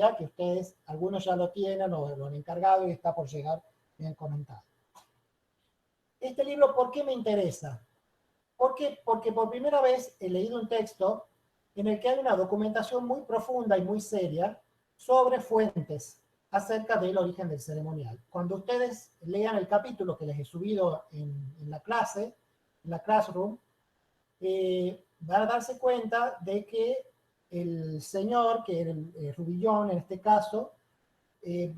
cortesía, que ustedes, algunos ya lo tienen o lo han encargado y está por llegar bien comentado. Este libro, ¿por qué me interesa? ¿Por qué? Porque por primera vez he leído un texto en el que hay una documentación muy profunda y muy seria sobre fuentes acerca del origen del ceremonial. Cuando ustedes lean el capítulo que les he subido en la clase, en la Classroom, van a darse cuenta de que el señor, que era el Rubillón en este caso,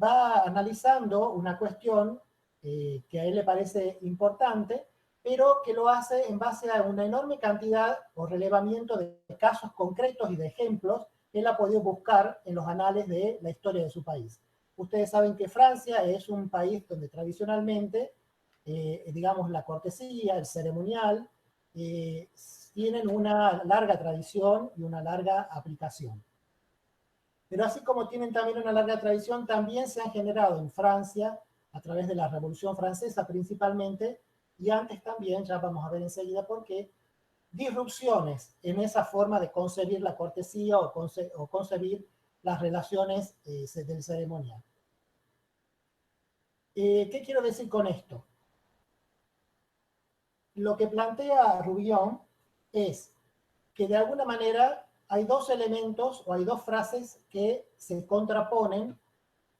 va analizando una cuestión que a él le parece importante, pero que lo hace en base a una enorme cantidad o relevamiento de casos concretos y de ejemplos que él ha podido buscar en los anales de la historia de su país. Ustedes saben que Francia es un país donde tradicionalmente, digamos, la cortesía, el ceremonial, tienen una larga tradición y una larga aplicación. Pero así como tienen también una larga tradición, también se han generado en Francia, a través de la Revolución Francesa principalmente, y antes también, ya vamos a ver enseguida por qué, disrupciones en esa forma de concebir la cortesía o concebir las relaciones del ceremonial. ¿Qué quiero decir con esto? Lo que plantea Rubillon es que de alguna manera hay dos elementos o hay dos frases que se contraponen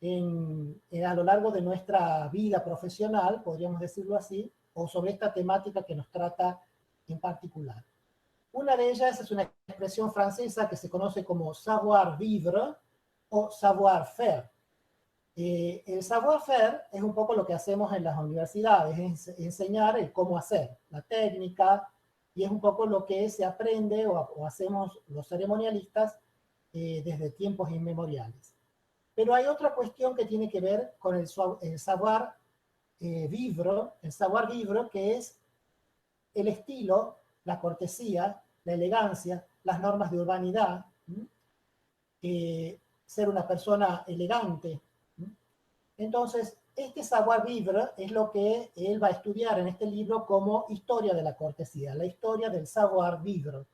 a lo largo de nuestra vida profesional, podríamos decirlo así, o sobre esta temática que nos trata en particular. Una de ellas es una expresión francesa que se conoce como savoir-vivre o savoir-faire. El savoir-faire es un poco lo que hacemos en las universidades, es enseñar el cómo hacer, la técnica, y es un poco lo que se aprende o hacemos los ceremonialistas desde tiempos inmemoriales. Pero hay otra cuestión que tiene que ver con el savoir-vivre, que es el estilo, la cortesía, la elegancia, las normas de urbanidad, ser una persona elegante. Entonces, este savoir-vivre es lo que él va a estudiar en este libro como historia de la cortesía, la historia del savoir-vivre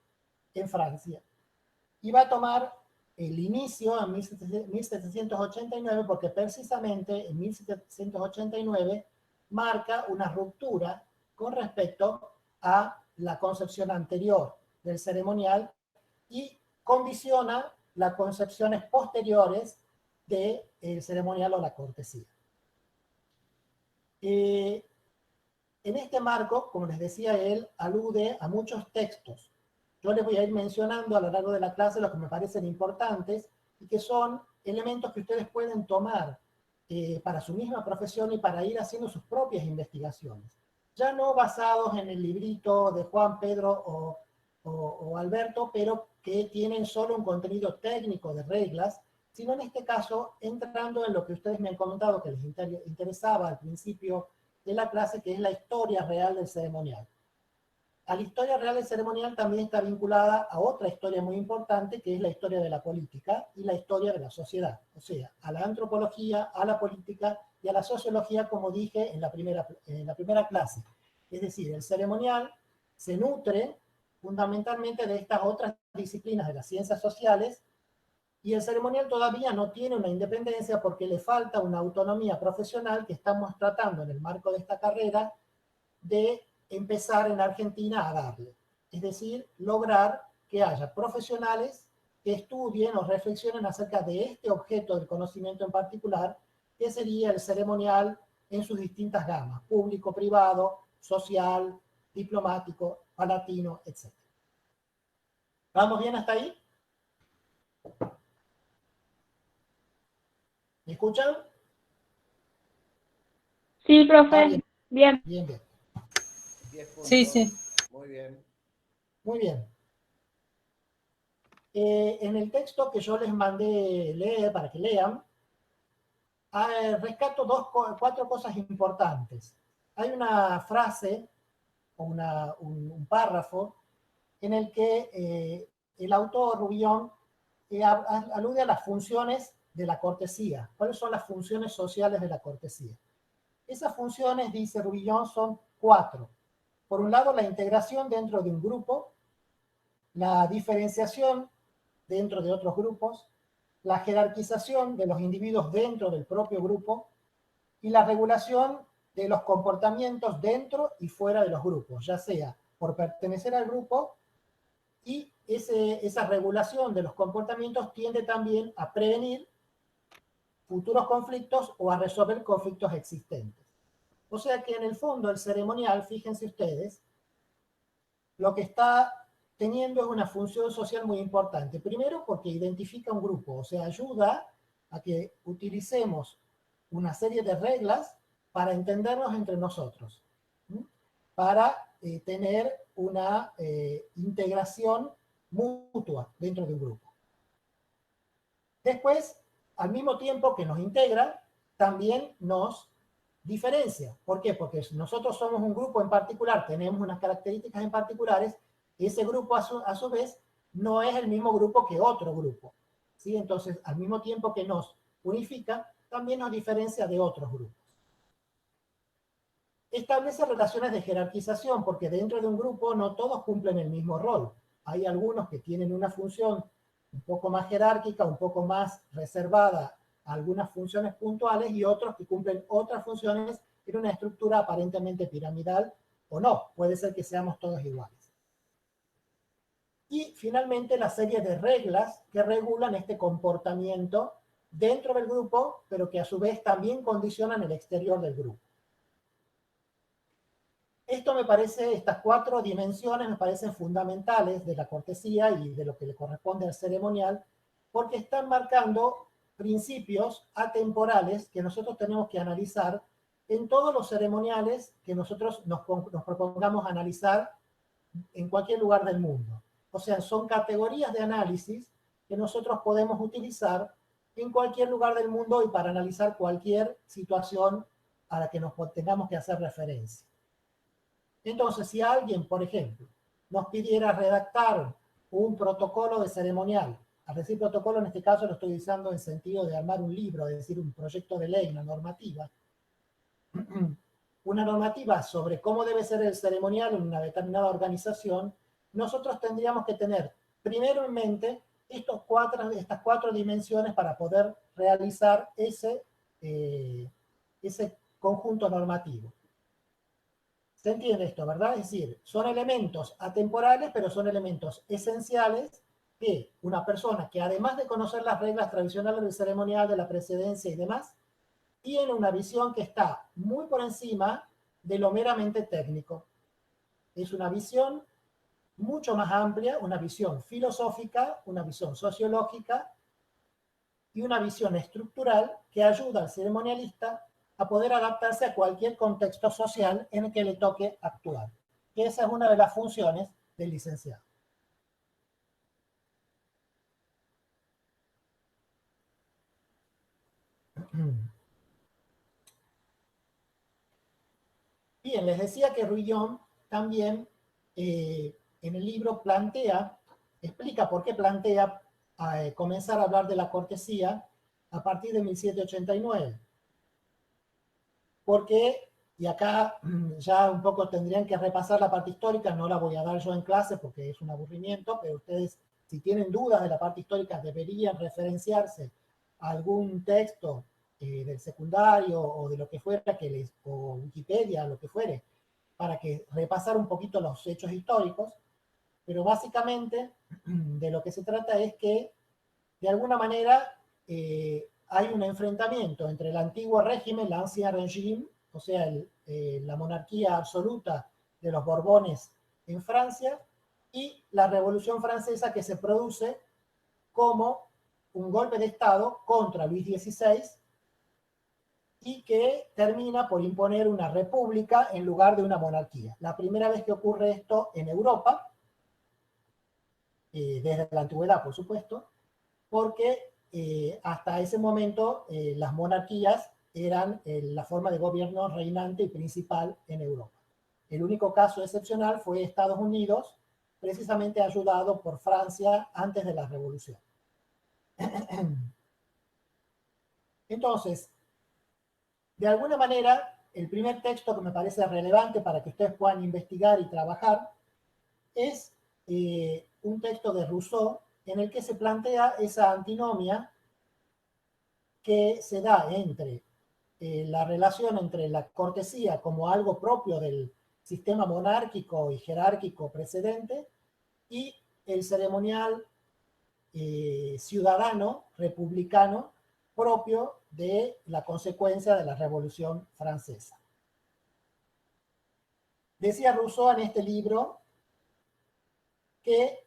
en Francia. Y va a tomar el inicio en 1789 porque precisamente en 1789 marca una ruptura con respecto a la concepción anterior del ceremonial y condiciona las concepciones posteriores del ceremonial o la cortesía. En este marco, como les decía él, alude a muchos textos. Yo les voy a ir mencionando a lo largo de la clase los que me parecen importantes y que son elementos que ustedes pueden tomar para su misma profesión y para ir haciendo sus propias investigaciones. Ya no basados en el librito de Juan, Pedro o Alberto, pero que tienen solo un contenido técnico de reglas, sino en este caso entrando en lo que ustedes me han comentado que les interesaba al principio de la clase, que es la historia real del ceremonial. A la historia real del ceremonial también está vinculada a otra historia muy importante, que es la historia de la política y la historia de la sociedad. O sea, a la antropología, a la política y a la sociología, como dije en la primera clase. Es decir, el ceremonial se nutre fundamentalmente de estas otras disciplinas de las ciencias sociales y el ceremonial todavía no tiene una independencia porque le falta una autonomía profesional que estamos tratando en el marco de esta carrera de empezar en Argentina a darle. Es decir, lograr que haya profesionales que estudien o reflexionen acerca de este objeto del conocimiento en particular, que sería el ceremonial en sus distintas gamas, público, privado, social, diplomático, palatino, etc. ¿Vamos bien hasta ahí? ¿Me escuchan? Sí, profe. Bien. Bien, bien. 10 puntos. Sí, sí. Muy bien. Muy bien. En el texto que yo les mandé leer para que lean, rescato cuatro cosas importantes. Hay una frase o un párrafo en el que el autor Rubillon alude a las funciones de la cortesía. ¿Cuáles son las funciones sociales de la cortesía? Esas funciones, dice Rubillon, son 4. Por un lado, la integración dentro de un grupo, la diferenciación dentro de otros grupos, la jerarquización de los individuos dentro del propio grupo y la regulación de los comportamientos dentro y fuera de los grupos, ya sea por pertenecer al grupo, y esa regulación de los comportamientos tiende también a prevenir futuros conflictos o a resolver conflictos existentes. O sea que en el fondo el ceremonial, fíjense ustedes, lo que está teniendo es una función social muy importante. Primero porque identifica un grupo, o sea, ayuda a que utilicemos una serie de reglas para entendernos entre nosotros, ¿sí? Para tener una integración mutua dentro de un grupo. Después, al mismo tiempo que nos integra, también nos diferencia. ¿Por qué? Porque nosotros somos un grupo en particular, tenemos unas características en particulares, y ese grupo a su vez no es el mismo grupo que otro grupo, ¿sí? Entonces, al mismo tiempo que nos unifica, también nos diferencia de otros grupos. Establece relaciones de jerarquización, porque dentro de un grupo no todos cumplen el mismo rol. Hay algunos que tienen una función un poco más jerárquica, un poco más reservada a algunas funciones puntuales, y otros que cumplen otras funciones en una estructura aparentemente piramidal, o no, puede ser que seamos todos iguales. Y finalmente la serie de reglas que regulan este comportamiento dentro del grupo, pero que a su vez también condicionan el exterior del grupo. Esto me parece, estas 4 dimensiones me parecen fundamentales de la cortesía y de lo que le corresponde al ceremonial, porque están marcando principios atemporales que nosotros tenemos que analizar en todos los ceremoniales que nosotros nos propongamos analizar en cualquier lugar del mundo. O sea, son categorías de análisis que nosotros podemos utilizar en cualquier lugar del mundo y para analizar cualquier situación a la que nos tengamos que hacer referencia. Entonces, si alguien, por ejemplo, nos pidiera redactar un protocolo de ceremonial, al decir protocolo en este caso lo estoy usando en sentido de armar un libro, es decir, un proyecto de ley, una normativa sobre cómo debe ser el ceremonial en una determinada organización, nosotros tendríamos que tener primero en mente estas 4 dimensiones para poder realizar ese conjunto normativo. ¿Se entiende esto, verdad? Es decir, son elementos atemporales, pero son elementos esenciales que una persona que además de conocer las reglas tradicionales del ceremonial, de la precedencia y demás, tiene una visión que está muy por encima de lo meramente técnico. Es una visión mucho más amplia, una visión filosófica, una visión sociológica y una visión estructural que ayuda al ceremonialista a poder adaptarse a cualquier contexto social en el que le toque actuar. Que esa es una de las funciones del licenciado. Bien, les decía que Ruillón también en el libro explica por qué plantea comenzar a hablar de la cortesía a partir de 1789. Porque, y acá ya un poco tendrían que repasar la parte histórica, no la voy a dar yo en clase porque es un aburrimiento, pero ustedes, si tienen dudas de la parte histórica, deberían referenciarse a algún texto del secundario o de lo que fuera, o Wikipedia, lo que fuere, para que repasar un poquito los hechos históricos, pero básicamente de lo que se trata es que, de alguna manera, hay un enfrentamiento entre el antiguo régimen, l'Ancien Régime, o sea, la monarquía absoluta de los Borbones en Francia, y la Revolución Francesa, que se produce como un golpe de Estado contra Luis XVI y que termina por imponer una república en lugar de una monarquía. La primera vez que ocurre esto en Europa, desde la antigüedad, por supuesto, porque hasta ese momento las monarquías eran la forma de gobierno reinante y principal en Europa. El único caso excepcional fue Estados Unidos, precisamente ayudado por Francia antes de la Revolución. Entonces, de alguna manera, el primer texto que me parece relevante para que ustedes puedan investigar y trabajar es un texto de Rousseau en el que se plantea esa antinomia que se da entre la relación entre la cortesía como algo propio del sistema monárquico y jerárquico precedente y el ceremonial ciudadano, republicano, propio de la consecuencia de la Revolución Francesa. Decía Rousseau en este libro que,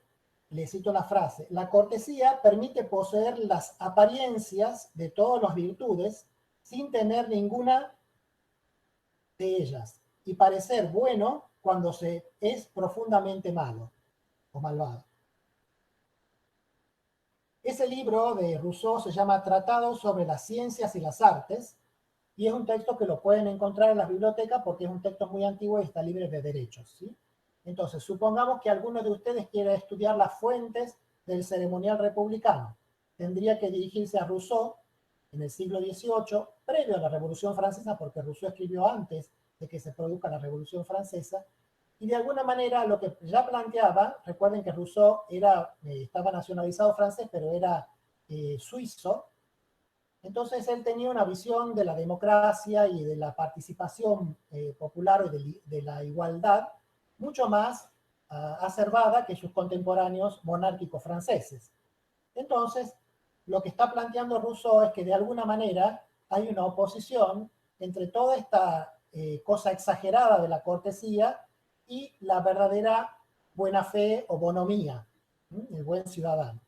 le cito la frase, la cortesía permite poseer las apariencias de todas las virtudes sin tener ninguna de ellas y parecer bueno cuando se es profundamente malo o malvado. Ese libro de Rousseau se llama Tratado sobre las Ciencias y las Artes y es un texto que lo pueden encontrar en las bibliotecas porque es un texto muy antiguo y está libre de derechos, ¿sí? Entonces, supongamos que alguno de ustedes quiera estudiar las fuentes del ceremonial republicano. Tendría que dirigirse a Rousseau en el siglo XVIII, previo a la Revolución Francesa, porque Rousseau escribió antes de que se produzca la Revolución Francesa, y de alguna manera lo que ya planteaba, recuerden que Rousseau estaba nacionalizado francés, pero era suizo, entonces él tenía una visión de la democracia y de la participación popular y de la igualdad mucho más acervada que sus contemporáneos monárquicos franceses. Entonces, lo que está planteando Rousseau es que de alguna manera hay una oposición entre toda esta cosa exagerada de la cortesía y la verdadera buena fe o bonomía, el buen ciudadano.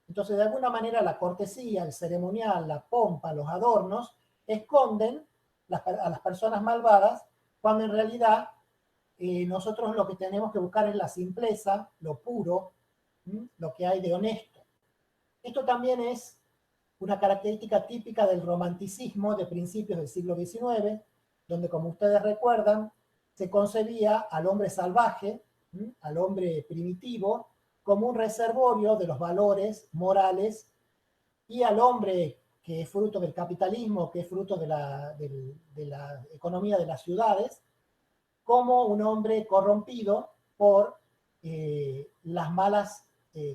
Entonces, de alguna manera, la cortesía, el ceremonial, la pompa, los adornos, esconden a las personas malvadas, cuando en realidad nosotros lo que tenemos que buscar es la simpleza, lo puro, lo que hay de honesto. Esto también es una característica típica del romanticismo de principios del siglo XIX, donde, como ustedes recuerdan, se concebía al hombre salvaje, al hombre primitivo, como un reservorio de los valores morales y al hombre que es fruto del capitalismo, que es fruto de la economía de las ciudades, como un hombre corrompido por las malas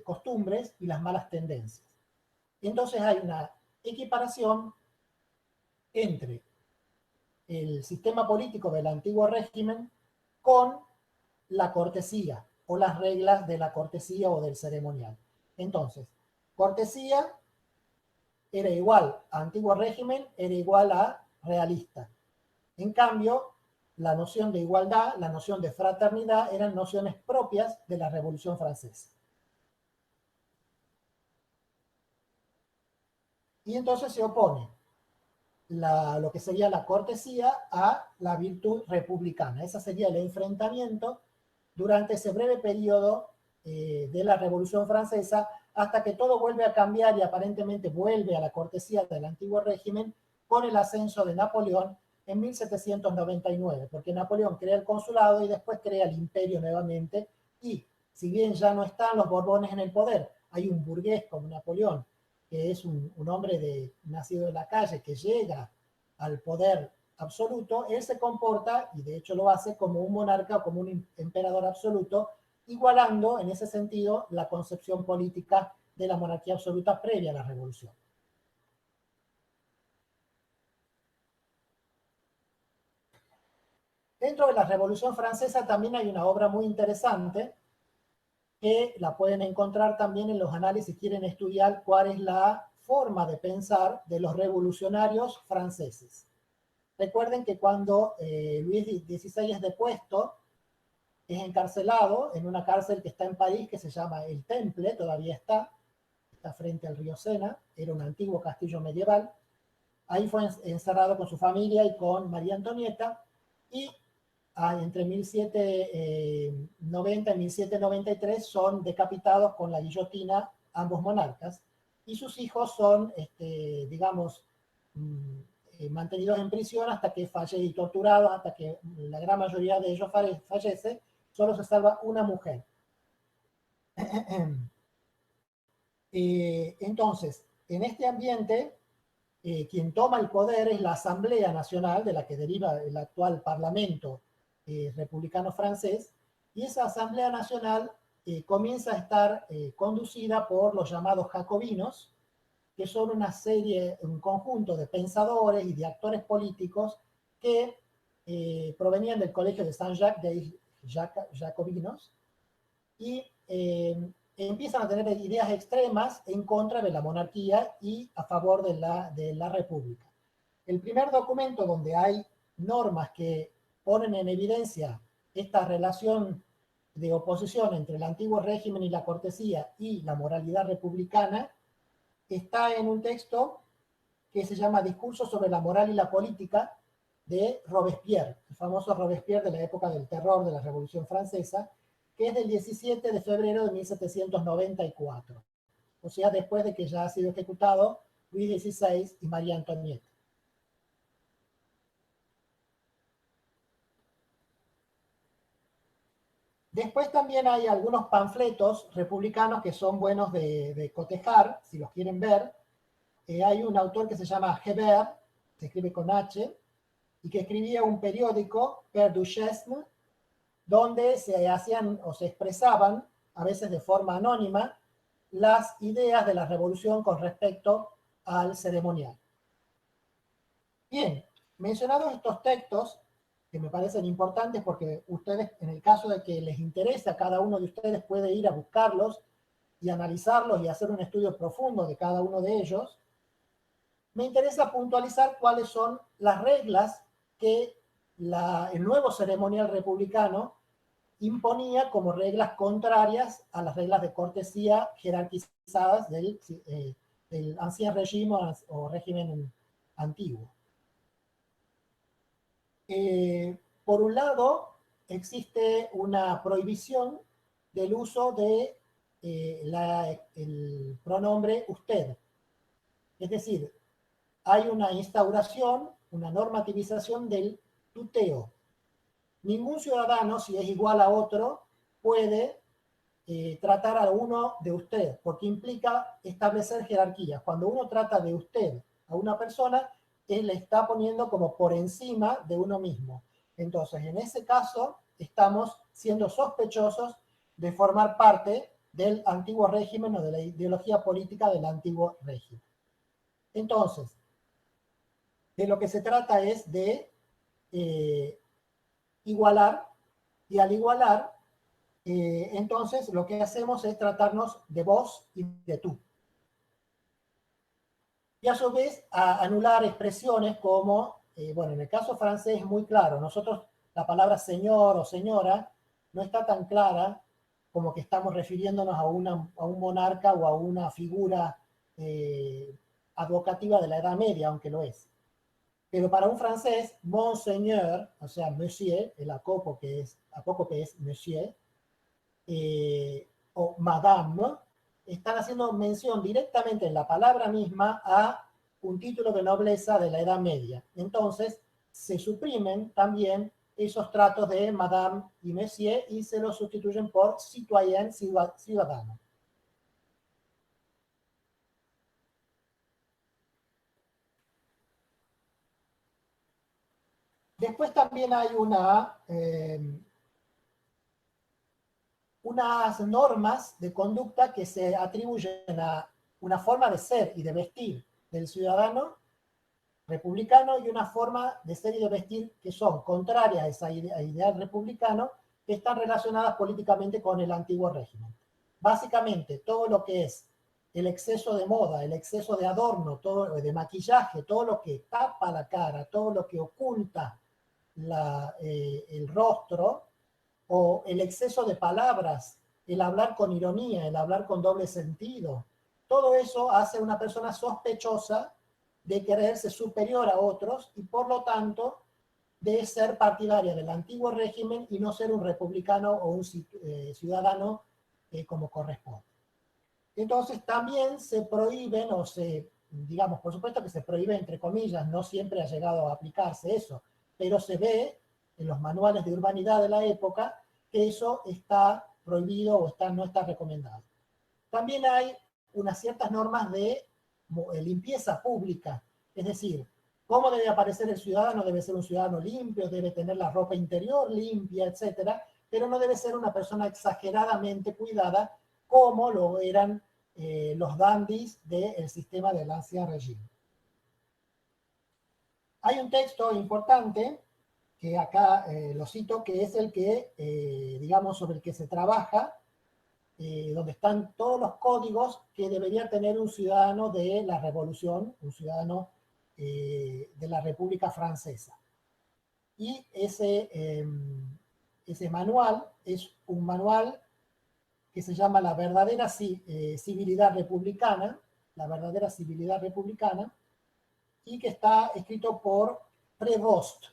costumbres y las malas tendencias. Entonces hay una equiparación entre el sistema político del antiguo régimen con la cortesía o las reglas de la cortesía o del ceremonial. Entonces, cortesía era igual a antiguo régimen, era igual a realista. En cambio, la noción de igualdad, la noción de fraternidad eran nociones propias de la Revolución Francesa. Y entonces se opone lo que sería la cortesía a la virtud republicana. Ese sería el enfrentamiento durante ese breve periodo de la Revolución Francesa hasta que todo vuelve a cambiar y aparentemente vuelve a la cortesía del antiguo régimen con el ascenso de Napoleón en 1799, porque Napoleón crea el consulado y después crea el imperio nuevamente y si bien ya no están los Borbones en el poder, hay un burgués como Napoleón que es un hombre nacido de la calle, que llega al poder absoluto, él se comporta, y de hecho lo hace, como un monarca o como un emperador absoluto, igualando en ese sentido la concepción política de la monarquía absoluta previa a la Revolución. Dentro de la Revolución Francesa también hay una obra muy interesante que la pueden encontrar también en los análisis si quieren estudiar cuál es la forma de pensar de los revolucionarios franceses. Recuerden que cuando Luis XVI es depuesto, es encarcelado en una cárcel que está en París, que se llama El Temple, todavía está frente al río Sena, era un antiguo castillo medieval. Ahí fue encerrado con su familia y con María Antonieta, y entre 1790 y 1793 son decapitados con la guillotina ambos monarcas, y sus hijos son, digamos, mantenidos en prisión hasta que fallecen y torturados, hasta que la gran mayoría de ellos fallece, solo se salva una mujer. Entonces, en este ambiente, quien toma el poder es la Asamblea Nacional, de la que deriva el actual Parlamento republicano francés, y esa Asamblea Nacional comienza a estar conducida por los llamados jacobinos, que son una serie, un conjunto de pensadores y de actores políticos que provenían del colegio de Saint-Jacques de Jacobinos y empiezan a tener ideas extremas en contra de la monarquía y a favor de la república. El primer documento donde hay normas que ponen en evidencia esta relación de oposición entre el antiguo régimen y la cortesía y la moralidad republicana está en un texto que se llama Discurso sobre la moral y la política de Robespierre, el famoso Robespierre de la época del terror de la Revolución Francesa, que es del 17 de febrero de 1794, o sea, después de que ya ha sido ejecutado Luis XVI y María Antonieta. Después también hay algunos panfletos republicanos que son buenos de cotejar, si los quieren ver. Hay un autor que se llama Hebert, se escribe con H, y que escribía un periódico, Père Duchesne, donde se hacían o se expresaban, a veces de forma anónima, las ideas de la revolución con respecto al ceremonial. Bien, mencionados estos textos, que me parecen importantes porque ustedes, en el caso de que les interese, a cada uno de ustedes puede ir a buscarlos y analizarlos y hacer un estudio profundo de cada uno de ellos, me interesa puntualizar cuáles son las reglas que el nuevo ceremonial republicano imponía como reglas contrarias a las reglas de cortesía jerarquizadas del ancien régime o régimen antiguo. Por un lado, existe una prohibición del uso de el pronombre usted. Es decir, hay una instauración, una normativización del tuteo. Ningún ciudadano, si es igual a otro, puede tratar a uno de usted, porque implica establecer jerarquías. Cuando uno trata de usted a una persona, él le está poniendo como por encima de uno mismo. Entonces, en ese caso, estamos siendo sospechosos de formar parte del antiguo régimen o de la ideología política del antiguo régimen. Entonces, de lo que se trata es de igualar, y al igualar, entonces lo que hacemos es tratarnos de vos y de tú. Y a su vez anular expresiones como, bueno, en el caso francés es muy claro, nosotros la palabra señor o señora no está tan clara como que estamos refiriéndonos a un monarca o a una figura advocativa de la Edad Media, aunque lo es. Pero para un francés, monseigneur, o sea, monsieur, el apócope es monsieur, o madame, están haciendo mención directamente en la palabra misma a un título de nobleza de la Edad Media. Entonces, se suprimen también esos tratos de madame y monsieur y se los sustituyen por citoyen, ciudadano. Después también hay unas normas de conducta que se atribuyen a una forma de ser y de vestir del ciudadano republicano y una forma de ser y de vestir que son contrarias a ese ideal republicano, que están relacionadas políticamente con el antiguo régimen. Básicamente, todo lo que es el exceso de moda, el exceso de adorno, todo de maquillaje, todo lo que tapa la cara, todo lo que oculta el rostro, o el exceso de palabras, el hablar con ironía, el hablar con doble sentido, todo eso hace a una persona sospechosa de creerse superior a otros y por lo tanto de ser partidaria del antiguo régimen y no ser un republicano o un ciudadano como corresponde. Entonces también se prohíben o digamos, por supuesto que se prohíbe entre comillas, no siempre ha llegado a aplicarse eso, pero se ve en los manuales de urbanidad de la época que eso está prohibido o no está recomendado. También hay unas ciertas normas de limpieza pública, es decir, cómo debe aparecer el ciudadano, debe ser un ciudadano limpio, debe tener la ropa interior limpia, etcétera, pero no debe ser una persona exageradamente cuidada como lo eran los dandies del sistema del Ancien Régime. Hay un texto importante, que acá lo cito, que es el que, digamos, sobre el que se trabaja, donde están todos los códigos que debería tener un ciudadano de la Revolución, un ciudadano de la República Francesa. Y ese manual es un manual que se llama La verdadera civilidad republicana, la verdadera civilidad republicana, y que está escrito por Prévost.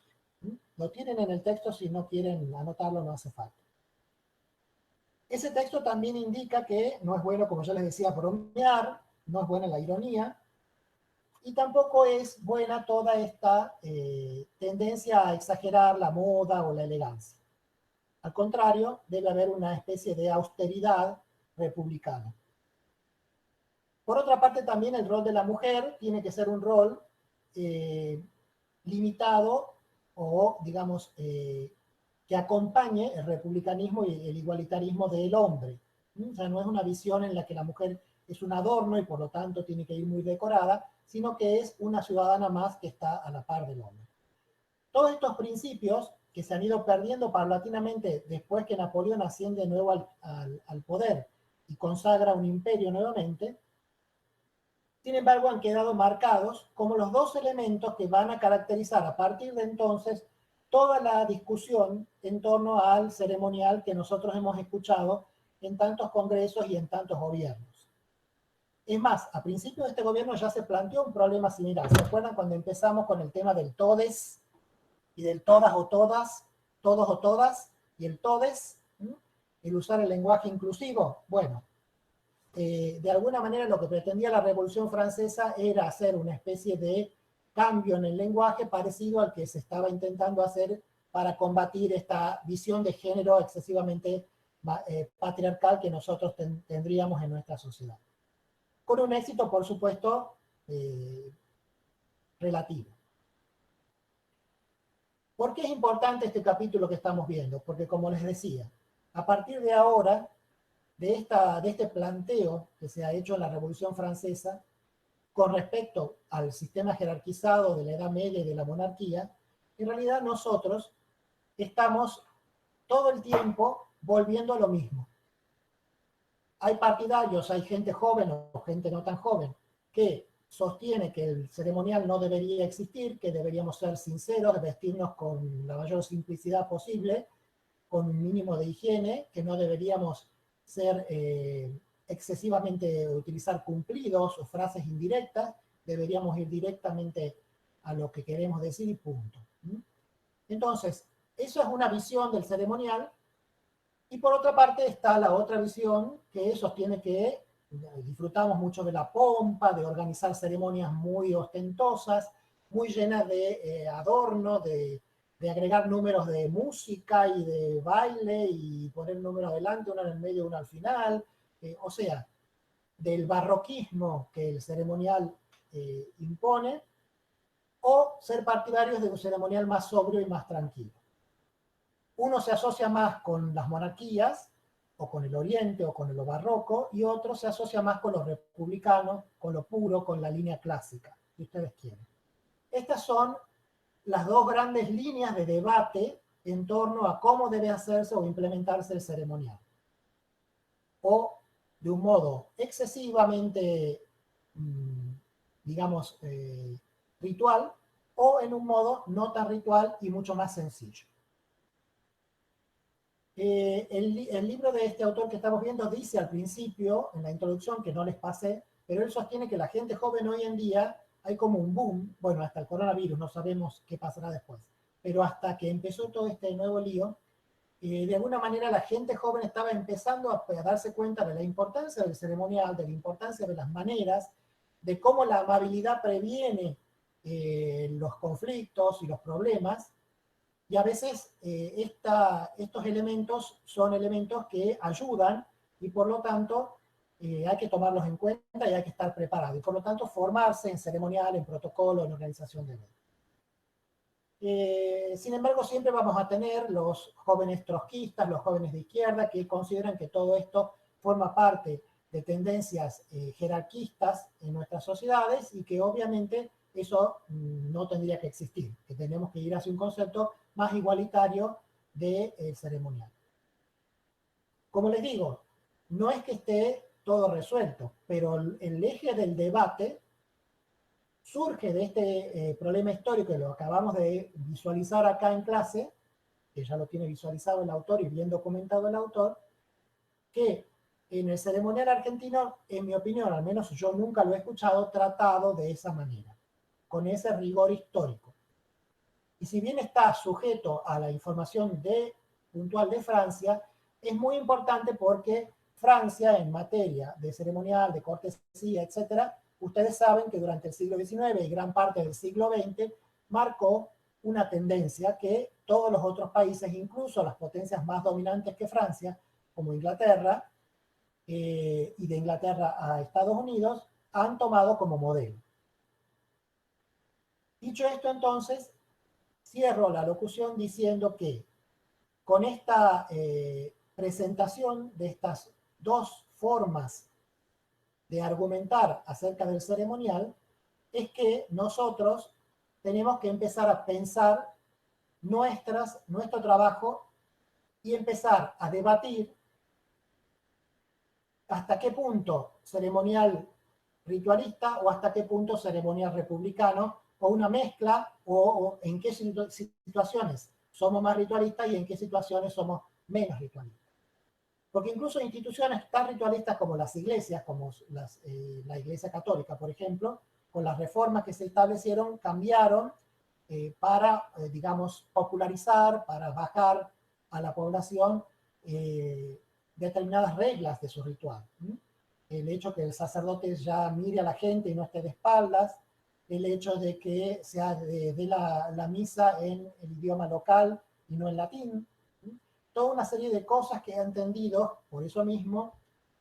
Lo tienen en el texto, si no quieren anotarlo no hace falta. Ese texto también indica que no es bueno, como yo les decía, bromear, no es buena la ironía, y tampoco es buena toda esta tendencia a exagerar la moda o la elegancia. Al contrario, debe haber una especie de austeridad republicana. Por otra parte, también el rol de la mujer tiene que ser un rol limitado o, digamos, que acompañe el republicanismo y el igualitarismo del hombre. O sea, no es una visión en la que la mujer es un adorno y por lo tanto tiene que ir muy decorada, sino que es una ciudadana más que está a la par del hombre. Todos estos principios que se han ido perdiendo paulatinamente después que Napoleón asciende de nuevo al poder y consagra un imperio nuevamente, sin embargo han quedado marcados como los dos elementos que van a caracterizar a partir de entonces toda la discusión en torno al ceremonial que nosotros hemos escuchado en tantos congresos y en tantos gobiernos. Es más, a principios de este gobierno ya se planteó un problema similar. ¿Se acuerdan cuando empezamos con el tema del todes y del todas o todas, todos o todas, y el todes, el usar el lenguaje inclusivo? Bueno, de alguna manera lo que pretendía la Revolución Francesa era hacer una especie de cambio en el lenguaje parecido al que se estaba intentando hacer para combatir esta visión de género excesivamente patriarcal que nosotros tendríamos en nuestra sociedad. Con un éxito, por supuesto, relativo. ¿Por qué es importante este capítulo que estamos viendo? Porque, como les decía, a partir de ahora, de este planteo que se ha hecho en la Revolución Francesa con respecto al sistema jerarquizado de la Edad Media y de la monarquía, en realidad nosotros estamos todo el tiempo volviendo a lo mismo. Hay partidarios, hay gente joven o gente no tan joven que sostiene que el ceremonial no debería existir, que deberíamos ser sinceros, vestirnos con la mayor simplicidad posible, con un mínimo de higiene, que no deberíamos ser excesivamente utilizar cumplidos o frases indirectas, deberíamos ir directamente a lo que queremos decir y punto. Entonces, eso es una visión del ceremonial, y por otra parte está la otra visión que sostiene que disfrutamos mucho de la pompa, de organizar ceremonias muy ostentosas, muy llenas de adorno, de agregar números de música y de baile y poner un número adelante, uno en el medio, uno al final, o sea, del barroquismo que el ceremonial impone, o ser partidarios de un ceremonial más sobrio y más tranquilo. Uno se asocia más con las monarquías, o con el Oriente, o con lo barroco, y otro se asocia más con los republicanos, con lo puro, con la línea clásica, si ustedes quieren. Estas son las dos grandes líneas de debate en torno a cómo debe hacerse o implementarse el ceremonial. O de un modo excesivamente, digamos, ritual, o en un modo no tan ritual y mucho más sencillo. El libro de este autor que estamos viendo dice al principio, en la introducción, que no les pasé, pero él sostiene que la gente joven hoy en día hay como un boom, bueno, hasta el coronavirus, no sabemos qué pasará después, pero hasta que empezó todo este nuevo lío, de alguna manera la gente joven estaba empezando a darse cuenta de la importancia del ceremonial, de la importancia de las maneras, de cómo la amabilidad previene los conflictos y los problemas, y a veces estos elementos son elementos que ayudan y por lo tanto hay que tomarlos en cuenta y hay que estar preparado. Y por lo tanto formarse en ceremonial, en protocolo, en organización de eventos. Sin embargo, siempre vamos a tener los jóvenes trotskistas, los jóvenes de izquierda, que consideran que todo esto forma parte de tendencias jerarquistas en nuestras sociedades y que obviamente eso no tendría que existir, que tenemos que ir hacia un concepto más igualitario de ceremonial. Como les digo, no es que esté todo resuelto, pero el eje del debate surge de este problema histórico que lo acabamos de visualizar acá en clase, que ya lo tiene visualizado el autor y bien documentado el autor, que en el ceremonial argentino, en mi opinión, al menos yo nunca lo he escuchado tratado de esa manera, con ese rigor histórico. Y si bien está sujeto a la información puntual de Francia, es muy importante porque Francia, en materia de ceremonial, de cortesía, etc., ustedes saben que durante el siglo XIX y gran parte del siglo XX marcó una tendencia que todos los otros países, incluso las potencias más dominantes que Francia, como Inglaterra, y de Inglaterra a Estados Unidos, han tomado como modelo. Dicho esto, entonces, cierro la locución diciendo que con esta presentación de estas dos formas de argumentar acerca del ceremonial, es que nosotros tenemos que empezar a pensar nuestro trabajo y empezar a debatir hasta qué punto ceremonial ritualista o hasta qué punto ceremonial republicano, o una mezcla, o en qué situaciones somos más ritualistas y en qué situaciones somos menos ritualistas. Porque incluso instituciones tan ritualistas como las iglesias, como la Iglesia Católica, por ejemplo, con las reformas que se establecieron, cambiaron para, digamos, popularizar, para bajar a la población determinadas reglas de su ritual. El hecho que el sacerdote ya mire a la gente y no esté de espaldas, el hecho de que se dé la misa en el idioma local y no en latín, toda una serie de cosas que han tendido, por eso mismo,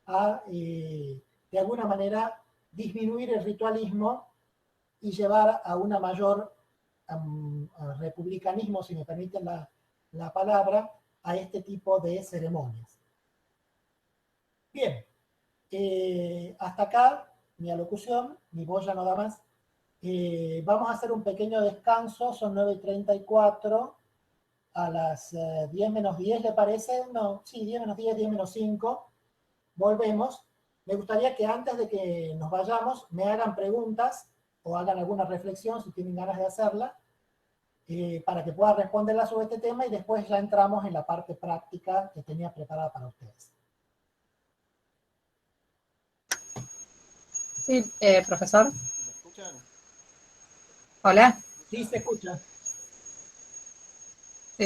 a, de alguna manera, disminuir el ritualismo y llevar a una mayor republicanismo, si me permiten la palabra, a este tipo de ceremonias. Bien, hasta acá mi alocución, mi voz ya no da más. Vamos a hacer un pequeño descanso, son 9:34. A las 10 menos 10, ¿le parece? No, sí, 10 menos 10, 10 menos 5. Volvemos. Me gustaría que antes de que nos vayamos me hagan preguntas o hagan alguna reflexión si tienen ganas de hacerla, para que pueda responderla sobre este tema y después ya entramos en la parte práctica que tenía preparada para ustedes. Sí, profesor. ¿Me escuchan? Hola. Sí, se escucha. No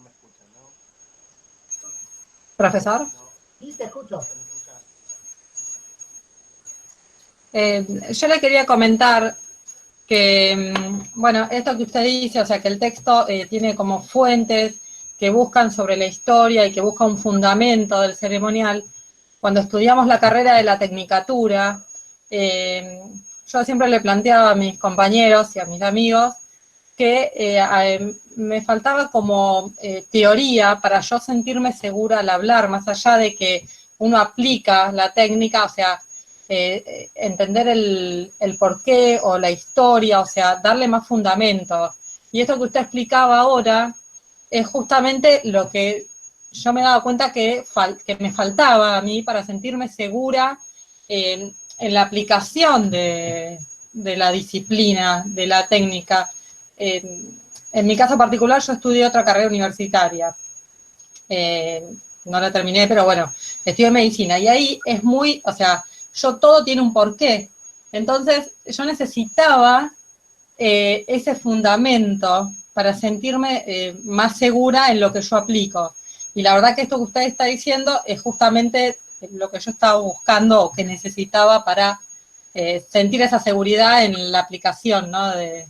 me escuchan, ¿no? Profesor. No, Sí, te escucho. se me escucha. Yo le quería comentar que, bueno, esto que usted dice, o sea, que el texto tiene como fuentes que buscan sobre la historia y que busca un fundamento del ceremonial. Cuando estudiamos la carrera de la tecnicatura, yo siempre le planteaba a mis compañeros y a mis amigos que me faltaba como teoría para yo sentirme segura al hablar, más allá de que uno aplica la técnica, o sea, entender el porqué o la historia, o sea, darle más fundamento. Y esto que usted explicaba ahora es justamente lo que yo me he dado cuenta que me faltaba a mí para sentirme segura en la aplicación de la disciplina, de la técnica. En mi caso particular, yo estudié otra carrera universitaria. No la terminé, pero bueno, estudié medicina. Y ahí es muy, o sea, todo tiene un porqué. Entonces, yo necesitaba ese fundamento para sentirme más segura en lo que yo aplico. Y la verdad que esto que usted está diciendo es justamente lo que yo estaba buscando o que necesitaba para sentir esa seguridad en la aplicación, ¿no? de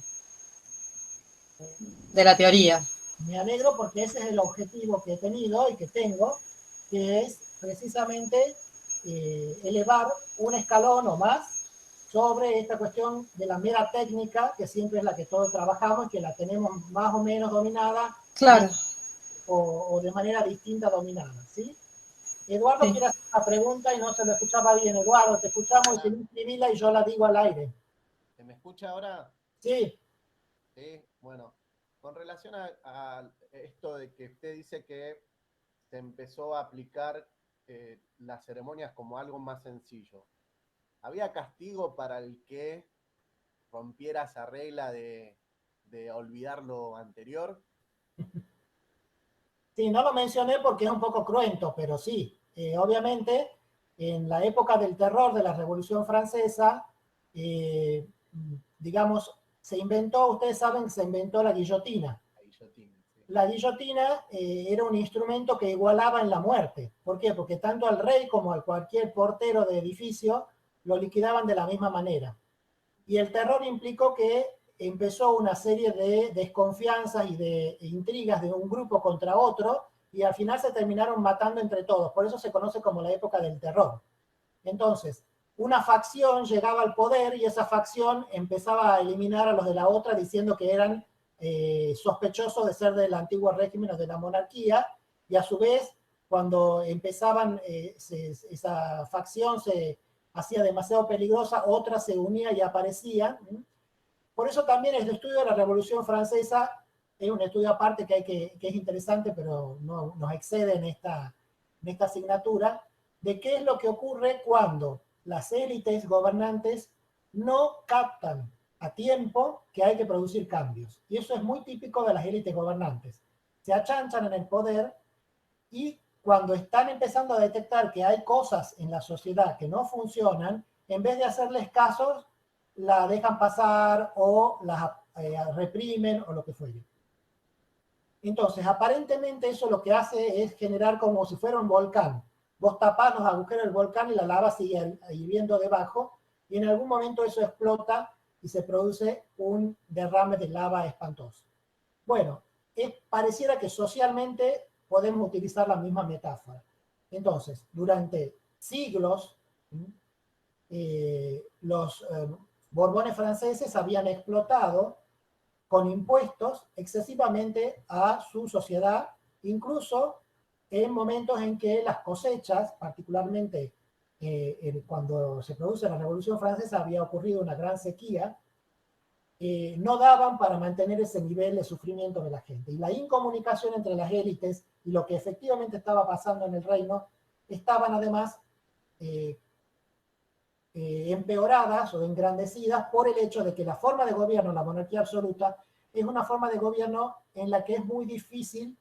la teoría. Me alegro porque ese es el objetivo que he tenido y que tengo, que es precisamente elevar un escalón o más sobre esta cuestión de la mera técnica, que siempre es la que todos trabajamos y que la tenemos más o menos dominada, Claro. o de manera distinta dominada, ¿sí? Eduardo Sí. quiere hacer una pregunta y no se lo escuchaba bien. Eduardo, te escuchamos y si no escribíla y yo la digo al aire. ¿Se me escucha ahora? Sí, Sí, bueno, con relación a esto de que usted dice que se empezó a aplicar las ceremonias como algo más sencillo. ¿Había castigo para el que rompiera esa regla de olvidar lo anterior? sí, no lo mencioné porque es un poco cruento, pero sí. Obviamente, en la época del terror de la Revolución Francesa, eh, digamos, se inventó, ustedes saben que se inventó la guillotina. La guillotina, sí. La guillotina era un instrumento que igualaba en la muerte. ¿Por qué? Porque tanto al rey como a cualquier portero de edificio lo liquidaban de la misma manera. Y el terror implicó que empezó una serie de desconfianzas y de intrigas de un grupo contra otro y al final se terminaron matando entre todos. Por eso se conoce como la época del terror. Entonces, una facción llegaba al poder y esa facción empezaba a eliminar a los de la otra diciendo que eran sospechosos de ser del antiguo régimen o de la monarquía, y a su vez, cuando empezaban, esa facción se hacía demasiado peligrosa, otra se unía y aparecía. Por eso también el estudio de la Revolución Francesa es un estudio aparte que es interesante, pero no nos excede en esta asignatura, de qué es lo que ocurre cuando las élites gobernantes no captan a tiempo que hay que producir cambios. Y eso es muy típico de las élites gobernantes. Se achanchan en el poder y cuando están empezando a detectar que hay cosas en la sociedad que no funcionan, en vez de hacerles caso, la dejan pasar o las reprimen o lo que fuere. Entonces, aparentemente eso lo que hace es generar como si fuera un volcán. Vos tapás los agujeros del volcán y la lava sigue hirviendo debajo y en algún momento eso explota y se produce un derrame de lava espantoso. Bueno, pareciera que socialmente podemos utilizar la misma metáfora. Entonces, durante siglos, los Borbones franceses habían explotado con impuestos excesivamente a su sociedad, incluso en momentos en que las cosechas, particularmente cuando se produce la Revolución Francesa, había ocurrido una gran sequía, no daban para mantener ese nivel de sufrimiento de la gente. Y la incomunicación entre las élites y lo que efectivamente estaba pasando en el reino estaban además empeoradas o engrandecidas por el hecho de que la forma de gobierno, la monarquía absoluta, es una forma de gobierno en la que es muy difícil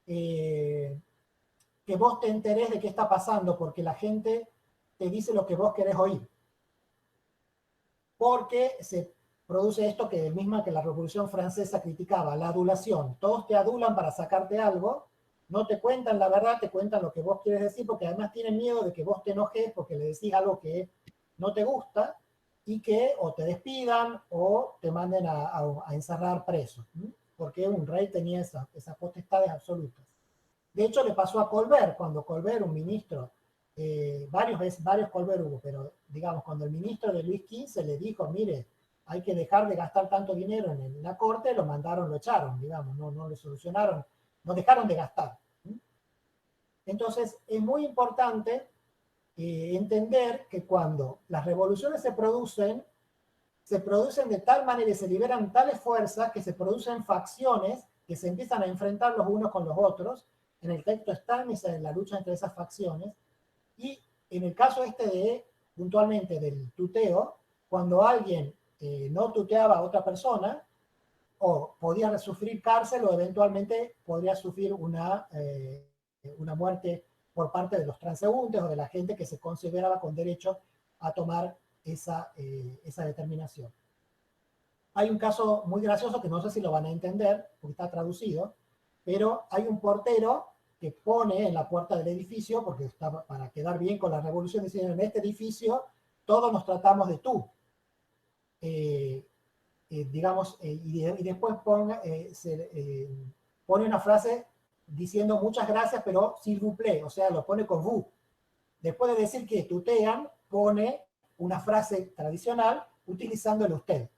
que vos te enterés de qué está pasando, porque la gente te dice lo que vos querés oír. Porque se produce esto que misma que la Revolución Francesa criticaba, la adulación. Todos te adulan para sacarte algo, no te cuentan la verdad, te cuentan lo que vos quieres decir, porque además tienen miedo de que vos te enojes porque le decís algo que no te gusta y que o te despidan o te manden a encerrar preso, porque un rey tenía esas potestades absolutas. De hecho, le pasó a Colbert, cuando Colbert, un ministro, varios Colbert hubo, pero digamos, cuando el ministro de Luis XV le dijo, mire, hay que dejar de gastar tanto dinero en la corte, lo mandaron, lo echaron, digamos, no le solucionaron, no dejaron de gastar. Entonces, es muy importante entender que cuando las revoluciones se producen de tal manera y se liberan tales fuerzas que se producen facciones que se empiezan a enfrentar los unos con los otros. En el texto está la lucha entre esas facciones. Y en el caso puntualmente del tuteo, cuando alguien no tuteaba a otra persona, o podía sufrir cárcel o eventualmente podría sufrir una muerte por parte de los transeúntes o de la gente que se consideraba con derecho a tomar esa determinación. Hay un caso muy gracioso que no sé si lo van a entender porque está traducido, pero hay un portero que pone en la puerta del edificio, porque está para quedar bien con la revolución, diciendo, en este edificio todos nos tratamos de tú. Digamos, y después pone una frase diciendo muchas gracias, pero s'il vous plaît, o sea, lo pone con vous. Después de decir que tutean, pone una frase tradicional utilizando el usted.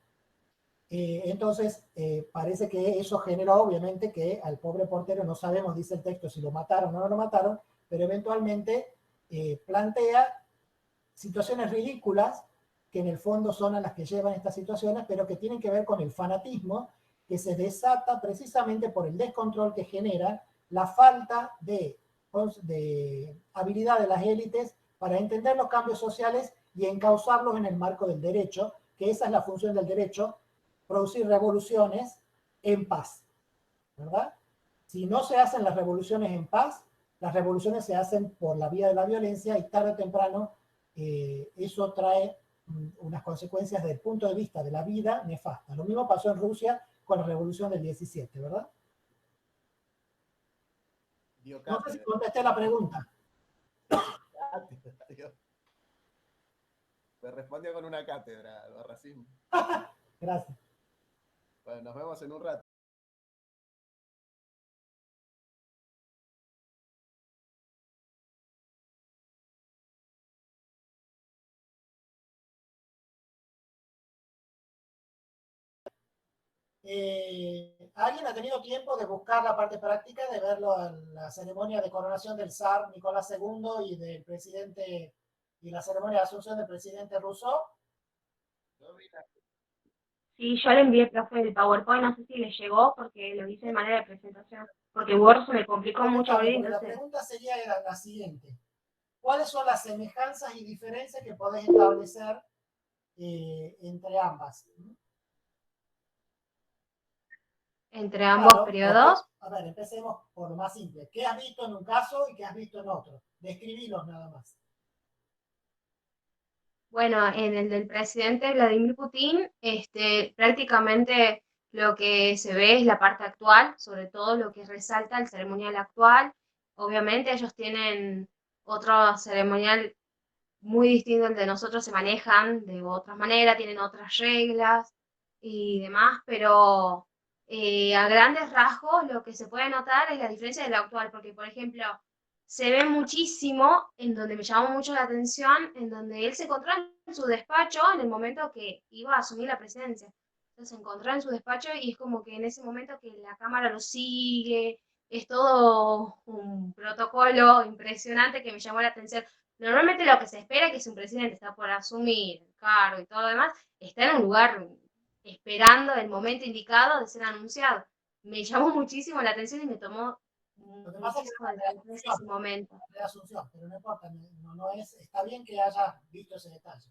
Entonces, parece que eso generó, obviamente, que al pobre portero, no sabemos, dice el texto, si lo mataron o no lo mataron, pero eventualmente plantea situaciones ridículas que en el fondo son a las que llevan estas situaciones, pero que tienen que ver con el fanatismo que se desata precisamente por el descontrol que genera la falta de habilidad de las élites para entender los cambios sociales y encauzarlos en el marco del derecho, que esa es la función del derecho, producir revoluciones en paz, ¿verdad? Si no se hacen las revoluciones en paz, las revoluciones se hacen por la vía de la violencia y tarde o temprano eso trae unas consecuencias desde el punto de vista de la vida nefastas. Lo mismo pasó en Rusia con la revolución del 17, ¿verdad? No sé si contesté la pregunta. Me respondió con una cátedra, Albarracín. Gracias. Bueno, nos vemos en un rato. ¿Alguien ha tenido tiempo de buscar la parte práctica, de verlo en la ceremonia de coronación del zar Nicolás II y del presidente, y la ceremonia de asunción del presidente ruso? Sí, yo le envié, profe, el PowerPoint, no sé si le llegó porque lo hice de manera de presentación. Porque Word se me complicó mucho abrir, Porque la entonces... pregunta sería la siguiente. ¿Cuáles son las semejanzas y diferencias que podés establecer entre ambas? Entre ambos Claro, periodos. a ver, empecemos por lo más simple. ¿Qué has visto en un caso y qué has visto en otro? Describilos nada más. Bueno, en el del presidente Vladimir Putin, prácticamente lo que se ve es la parte actual, sobre todo lo que resalta el ceremonial actual. Obviamente ellos tienen otro ceremonial muy distinto al de nosotros, se manejan de otra manera, tienen otras reglas y demás, pero a grandes rasgos lo que se puede notar es la diferencia de lo actual, porque por ejemplo, se ve muchísimo, en donde me llamó mucho la atención, en donde él se encontró en su despacho en el momento que iba a asumir la presidencia. Entonces se encontró en su despacho y es como que en ese momento que la cámara lo sigue, es todo un protocolo impresionante que me llamó la atención. Normalmente lo que se espera es que si un presidente está por asumir el cargo y todo lo demás, está en un lugar esperando el momento indicado de ser anunciado. Me llamó muchísimo la atención y me tomó Lo que pasa es que muchísimo de sorpresa ese momento. de asunción, pero no importa, no es, está bien que haya visto ese detalle.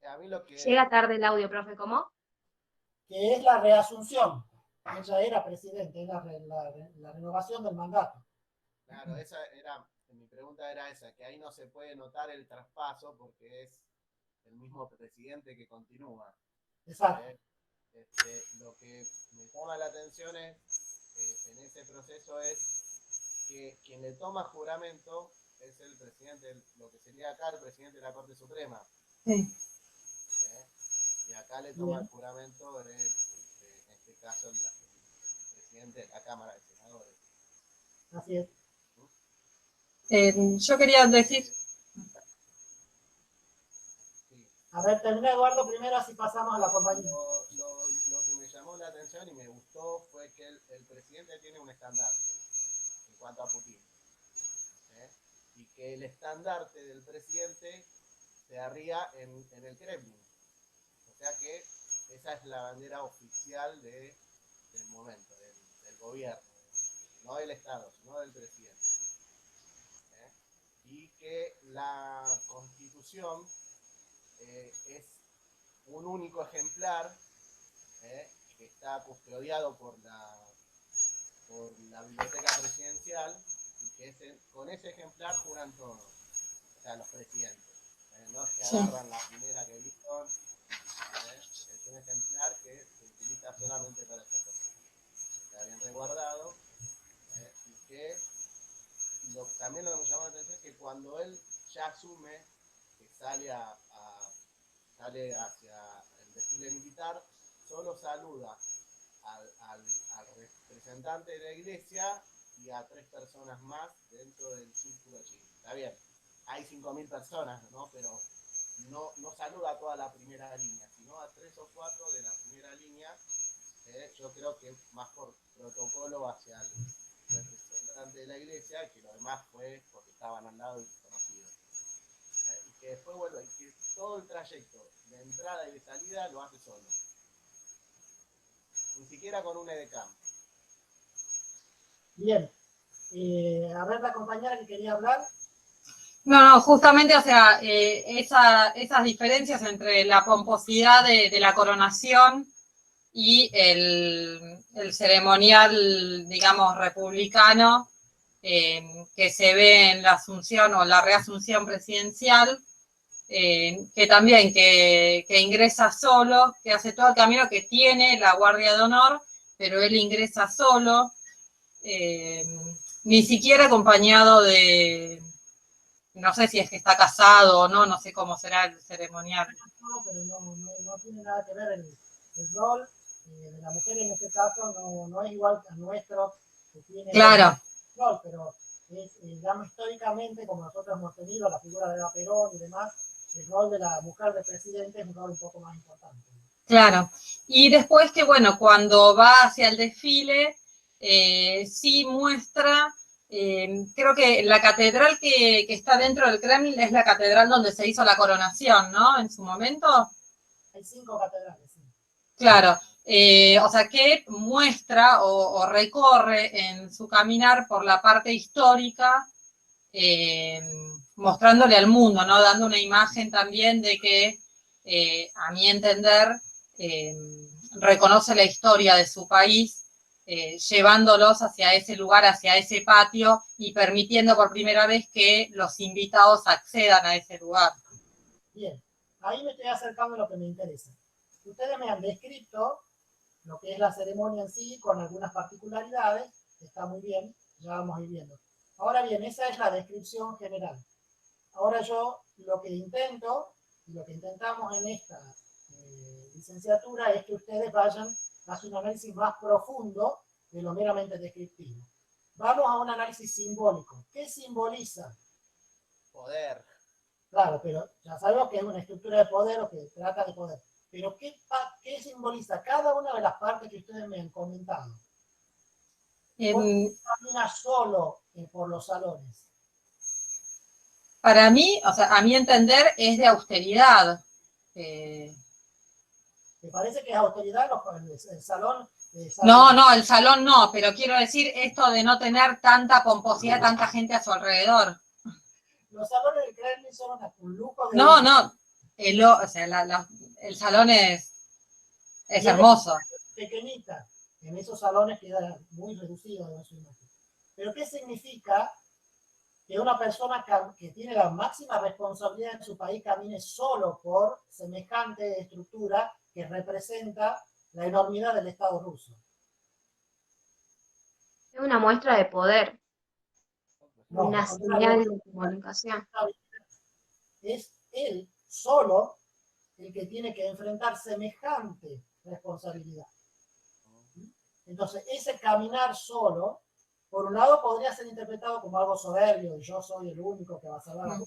A mí lo que... Llega tarde el audio, profe, ¿cómo? Que es la reasunción. Ella era presidente, es la renovación del mandato. Claro, esa era, mi pregunta era esa, que ahí no se puede notar el traspaso porque es el mismo presidente que continúa. Exacto. Lo que me llama la atención es, en ese proceso es que quien le toma juramento es el presidente, lo que sería acá el presidente de la Corte Suprema. Sí. Y acá le toma el juramento en este caso el presidente de la Cámara de Senadores. Así es. Yo quería decir... A ver, termina Eduardo primero, así pasamos a la compañía. Lo que me llamó la atención y me gustó fue que el presidente tiene un estandarte en cuanto a Putin. Y que el estandarte del presidente se arría en el Kremlin. O sea que esa es la bandera oficial del momento, del gobierno. No del Estado, sino del presidente. Y que la Constitución es un único ejemplar que está custodiado por la biblioteca presidencial y que con ese ejemplar juran todos, o sea, los presidentes. No es que agarran la primera que vieron, es un ejemplar que se utiliza solamente para esa cosa. Está bien resguardado y que también lo que me llamó la atención es que cuando él ya asume que sale hacia el desfile militar, solo saluda al representante de la iglesia y a 3 personas más dentro del círculo chico. Está bien, hay 5.000 personas, ¿no? Pero no saluda a toda la primera línea, sino a 3 o 4 de la primera línea. Yo creo que más por protocolo hacia el representante de la iglesia, y que lo demás fue porque estaban al lado y conocidos. Y que después, bueno, y que todo el trayecto de entrada y de salida lo hace solo. Ni siquiera con un edecán. Bien. A ver, la compañera que quería hablar. No, justamente, o sea, esas diferencias entre la pomposidad de la coronación y el ceremonial, digamos, republicano, que se ve en la asunción o la reasunción presidencial, que también que ingresa solo, que hace todo el camino, que tiene la guardia de honor, pero él ingresa solo, ni siquiera acompañado de, no sé si es que está casado o no, no sé cómo será el ceremonial. No, pero no tiene nada que ver el rol de la mujer en este caso, no es igual al nuestro, que tiene Claro. rol, pero es, digamos, históricamente, como nosotros hemos tenido la figura de Eva Perón y demás, el rol de la mujer de presidente es un rol un poco más importante. Claro. Y después que, bueno, cuando va hacia el desfile, sí muestra, creo que la catedral que está dentro del Kremlin es la catedral donde se hizo la coronación, ¿no? En su momento. Hay 5 catedrales, sí. Claro. O sea, que muestra o recorre en su caminar por la parte histórica, mostrándole al mundo, ¿no? Dando una imagen también de que, a mi entender, reconoce la historia de su país, llevándolos hacia ese lugar, hacia ese patio y permitiendo por primera vez que los invitados accedan a ese lugar. Bien, ahí me estoy acercando a lo que me interesa. Ustedes me han descrito lo que es la ceremonia en sí, con algunas particularidades, está muy bien, ya vamos a ir viendo. Ahora bien, esa es la descripción general. Ahora yo lo que intento, y lo que intentamos en esta licenciatura es que ustedes vayan a hacer un análisis más profundo de lo meramente descriptivo. Vamos a un análisis simbólico. ¿Qué simboliza? Poder. Claro, pero ya sabemos que es una estructura de poder o que trata de poder. Pero ¿qué simboliza cada una de las partes que ustedes me han comentado? ¿Por qué camina solo por los salones? Para mí, o sea, a mi entender, es de austeridad. ¿Te parece que es austeridad el salón? No, el salón no, pero quiero decir esto de no tener tanta pomposidad, tanta gente a su alrededor. Los salones del Kremlin son un lujo de... No, o sea, el salón es hermoso. Pequeñita. En esos salones queda muy reducido de su imagen. Pero ¿qué significa que una persona que tiene la máxima responsabilidad en su país camine solo por semejante estructura que representa la enormidad del Estado ruso? Es una muestra de poder, No, una señal de comunicación. es él solo el que tiene que enfrentar semejante responsabilidad. Entonces, ese caminar solo, por un lado, podría ser interpretado como algo soberbio, y yo soy el único que va a salvar a...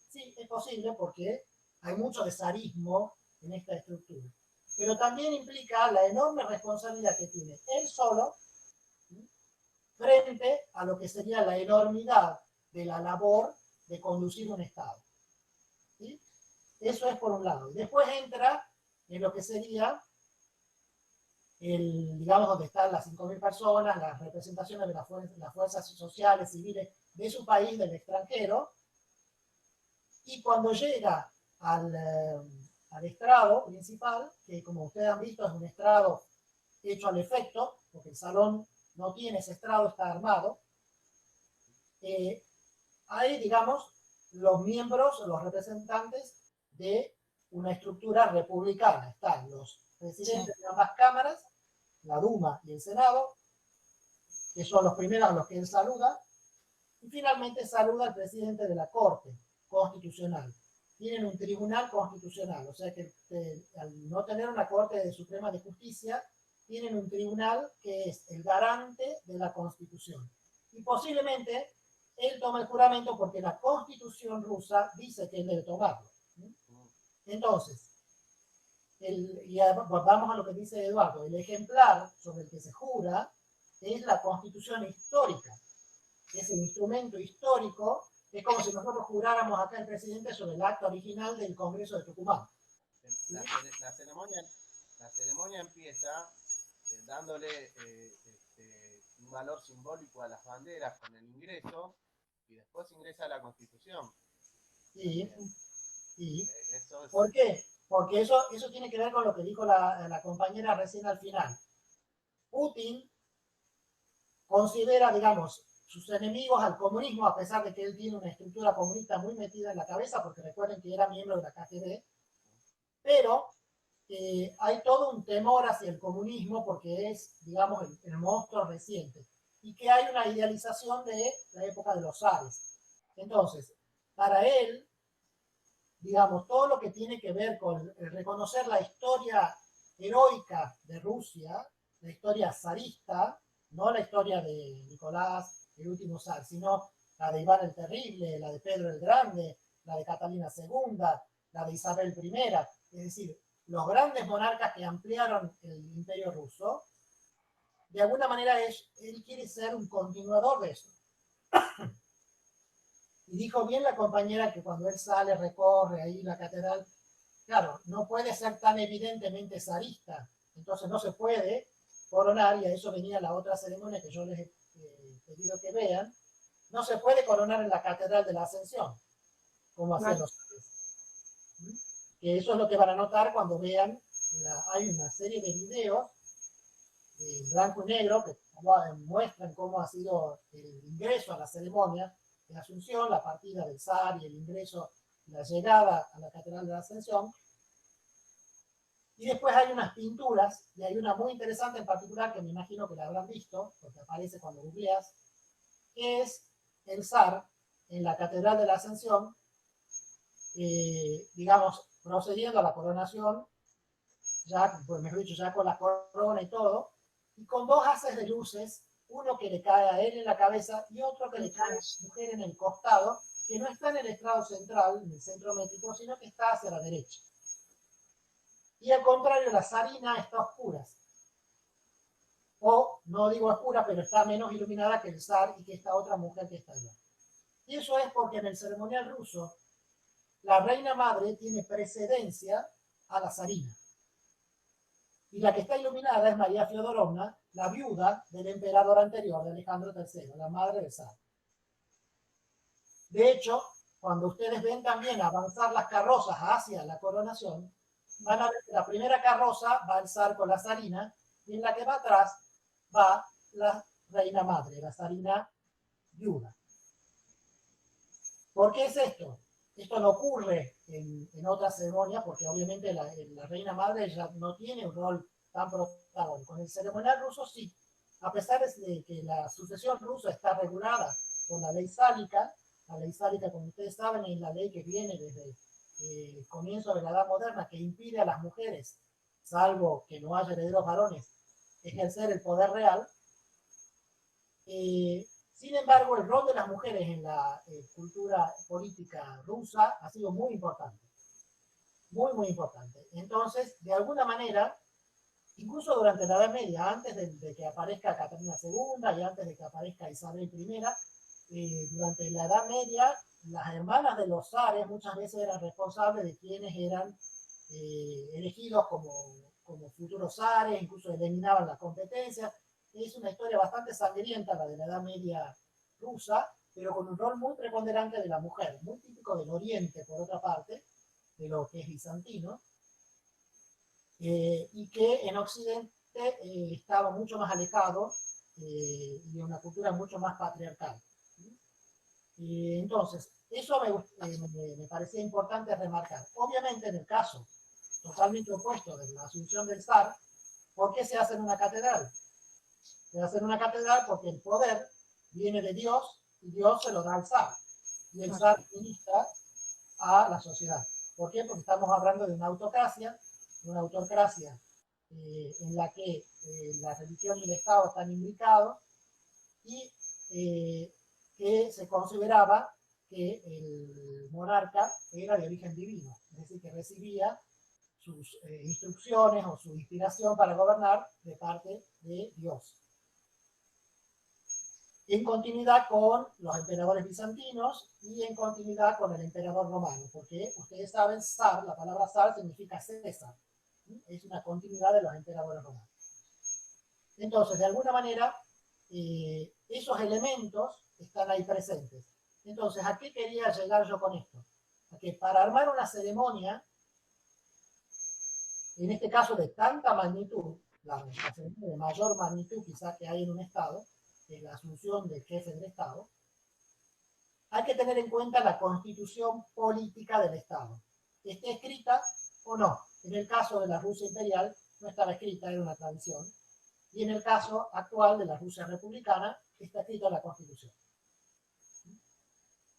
Sí, es posible porque hay mucho de zarismo en esta estructura. Pero también implica la enorme responsabilidad que tiene él solo frente a lo que sería la enormidad de la labor de conducir un Estado. ¿Sí? Eso es por un lado. Después entra en lo que sería digamos, donde están las 5.000 personas, las representaciones de las fuerzas sociales, civiles de su país, del extranjero, y cuando llega al estrado principal, que como ustedes han visto es un estrado hecho al efecto, porque el salón no tiene ese estrado, está armado, hay, digamos, los miembros, los representantes de una estructura republicana. Están los presidentes de ambas cámaras, la Duma y el Senado, que son los primeros a los que él saluda, y finalmente saluda al presidente de la Corte Constitucional. Tienen un tribunal constitucional, o sea que al no tener una Corte Suprema de Justicia, tienen un tribunal que es el garante de la Constitución. Y posiblemente él toma el juramento porque la Constitución rusa dice que él debe tomarlo. Entonces, y vamos a lo que dice Eduardo, el ejemplar sobre el que se jura es la Constitución histórica. es el instrumento histórico, es como si nosotros juráramos acá el presidente sobre el acta original del Congreso de Tucumán. La ceremonia empieza dándole un valor simbólico a las banderas con el ingreso y después ingresa a la Constitución. Sí, sí. Eso es, ¿Por qué? Porque eso tiene que ver con lo que dijo la compañera recién al final. Putin considera, digamos, sus enemigos al comunismo, a pesar de que él tiene una estructura comunista muy metida en la cabeza, porque recuerden que era miembro de la KGB, pero hay todo un temor hacia el comunismo porque es, digamos, el monstruo reciente, y que hay una idealización de la época de los zares. Entonces, para él, digamos, todo lo que tiene que ver con reconocer la historia heroica de Rusia, la historia zarista, no la historia de Nicolás, el último zar, sino la de Iván el Terrible, la de Pedro el Grande, la de Catalina II, la de Isabel I, es decir, los grandes monarcas que ampliaron el imperio ruso. De alguna manera él quiere ser un continuador de eso. Y dijo bien la compañera que cuando él sale, recorre ahí la catedral, claro, no puede ser tan evidentemente zarista, entonces no se puede coronar, y a eso venía la otra ceremonia que yo les he pedido que vean, no se puede coronar en la Catedral de la Ascensión, como hacían los zares. Que eso es lo que van a notar cuando vean, hay una serie de videos en blanco y negro que muestran cómo ha sido el ingreso a la ceremonia de Asunción, la partida del zar y el ingreso, la llegada a la Catedral de la Ascensión. Y después hay unas pinturas, y hay una muy interesante en particular que me imagino que la habrán visto, porque aparece cuando googleas, que es el zar en la Catedral de la Ascensión, digamos, procediendo a la coronación, ya, pues mejor dicho, ya con la corona y todo, y con dos haces de luces, uno que le cae a él en la cabeza y otro que le cae a la mujer en el costado, que no está en el estrado central, en el centro métrico, sino que está hacia la derecha. Y al contrario, la zarina está a oscuras. O, no digo oscura, pero está menos iluminada que el zar y que esta otra mujer que está allá. Y eso es porque en el ceremonial ruso, la reina madre tiene precedencia a la zarina. Y la que está iluminada es María Feodorovna, la viuda del emperador anterior, de Alejandro III, la madre del zar. De hecho, cuando ustedes ven también avanzar las carrozas hacia la coronación, van a ver que la primera carroza va el zar con la zarina, y en la que va atrás va la reina madre, la zarina viuda. ¿Por qué es esto? Esto no ocurre en otras ceremonias, porque obviamente la reina madre ya no tiene un rol tan protagónico. En el ceremonial ruso sí, a pesar de que la sucesión rusa está regulada por la ley sálica, como ustedes saben, es la ley que viene desde el comienzo de la Edad Moderna, que impide a las mujeres, salvo que no haya herederos varones, ejercer el poder real. Sin embargo, el rol de las mujeres en la cultura política rusa ha sido muy importante. Muy, muy importante. Entonces, de alguna manera, incluso durante la Edad Media, antes de que aparezca Catalina II y antes de que aparezca Isabel I, durante la Edad Media, las hermanas de los zares muchas veces eran responsables de quienes eran elegidos como futuros zares, incluso eliminaban las competencias. Es una historia bastante sangrienta la de la Edad Media rusa, pero con un rol muy preponderante de la mujer, muy típico del Oriente, por otra parte, de lo que es bizantino, y que en Occidente estaba mucho más alejado y de una cultura mucho más patriarcal. Entonces, eso me parecía importante remarcar. Obviamente, en el caso totalmente opuesto de la asunción del zar, ¿por qué se hace en una catedral? Se hace en una catedral porque el poder viene de Dios y Dios se lo da al zar. Y el zar ministra a la sociedad. ¿Por qué? Porque estamos hablando de una autocracia en la que la religión y el Estado están imbricados y que se consideraba que el monarca era de origen divino, es decir, que recibía sus instrucciones o su inspiración para gobernar de parte de Dios. en continuidad con los emperadores bizantinos y en continuidad con el emperador romano, porque ustedes saben, zar, la palabra zar significa César, es una continuidad de los emperadores romanos. Entonces, de alguna manera, esos elementos están ahí presentes. Entonces, ¿a qué quería llegar yo con esto? A que para armar una ceremonia, en este caso de tanta magnitud, la ceremonia de mayor magnitud quizá que hay en un Estado, la asunción del jefe del Estado, hay que tener en cuenta la constitución política del Estado. ¿Esté escrita o no? En el caso de la Rusia imperial no estaba escrita, era una tradición. Y en el caso actual de la Rusia republicana está escrita en la constitución.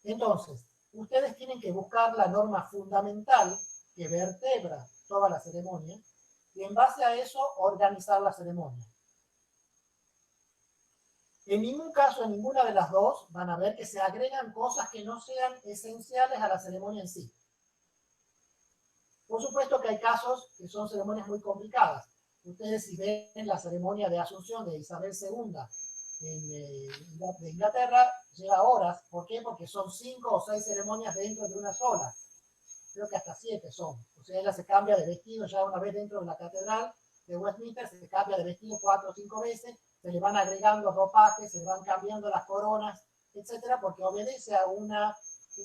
Entonces, ustedes tienen que buscar la norma fundamental que vertebra toda la ceremonia y en base a eso organizar la ceremonia. En ningún caso, en ninguna de las dos, van a ver que se agregan cosas que no sean esenciales a la ceremonia en sí. Por supuesto que hay casos que son ceremonias muy complicadas. Ustedes si ven la ceremonia de Asunción de Isabel II de Inglaterra, lleva horas. ¿Por qué? Porque son 5 o 6 ceremonias dentro de una sola. Creo que hasta 7 son. O sea, ella se cambia de vestido ya una vez dentro de la catedral de Westminster, se cambia de vestido 4 o 5 veces, se le van agregando ropajes, se le van cambiando las coronas, etcétera, porque obedece a una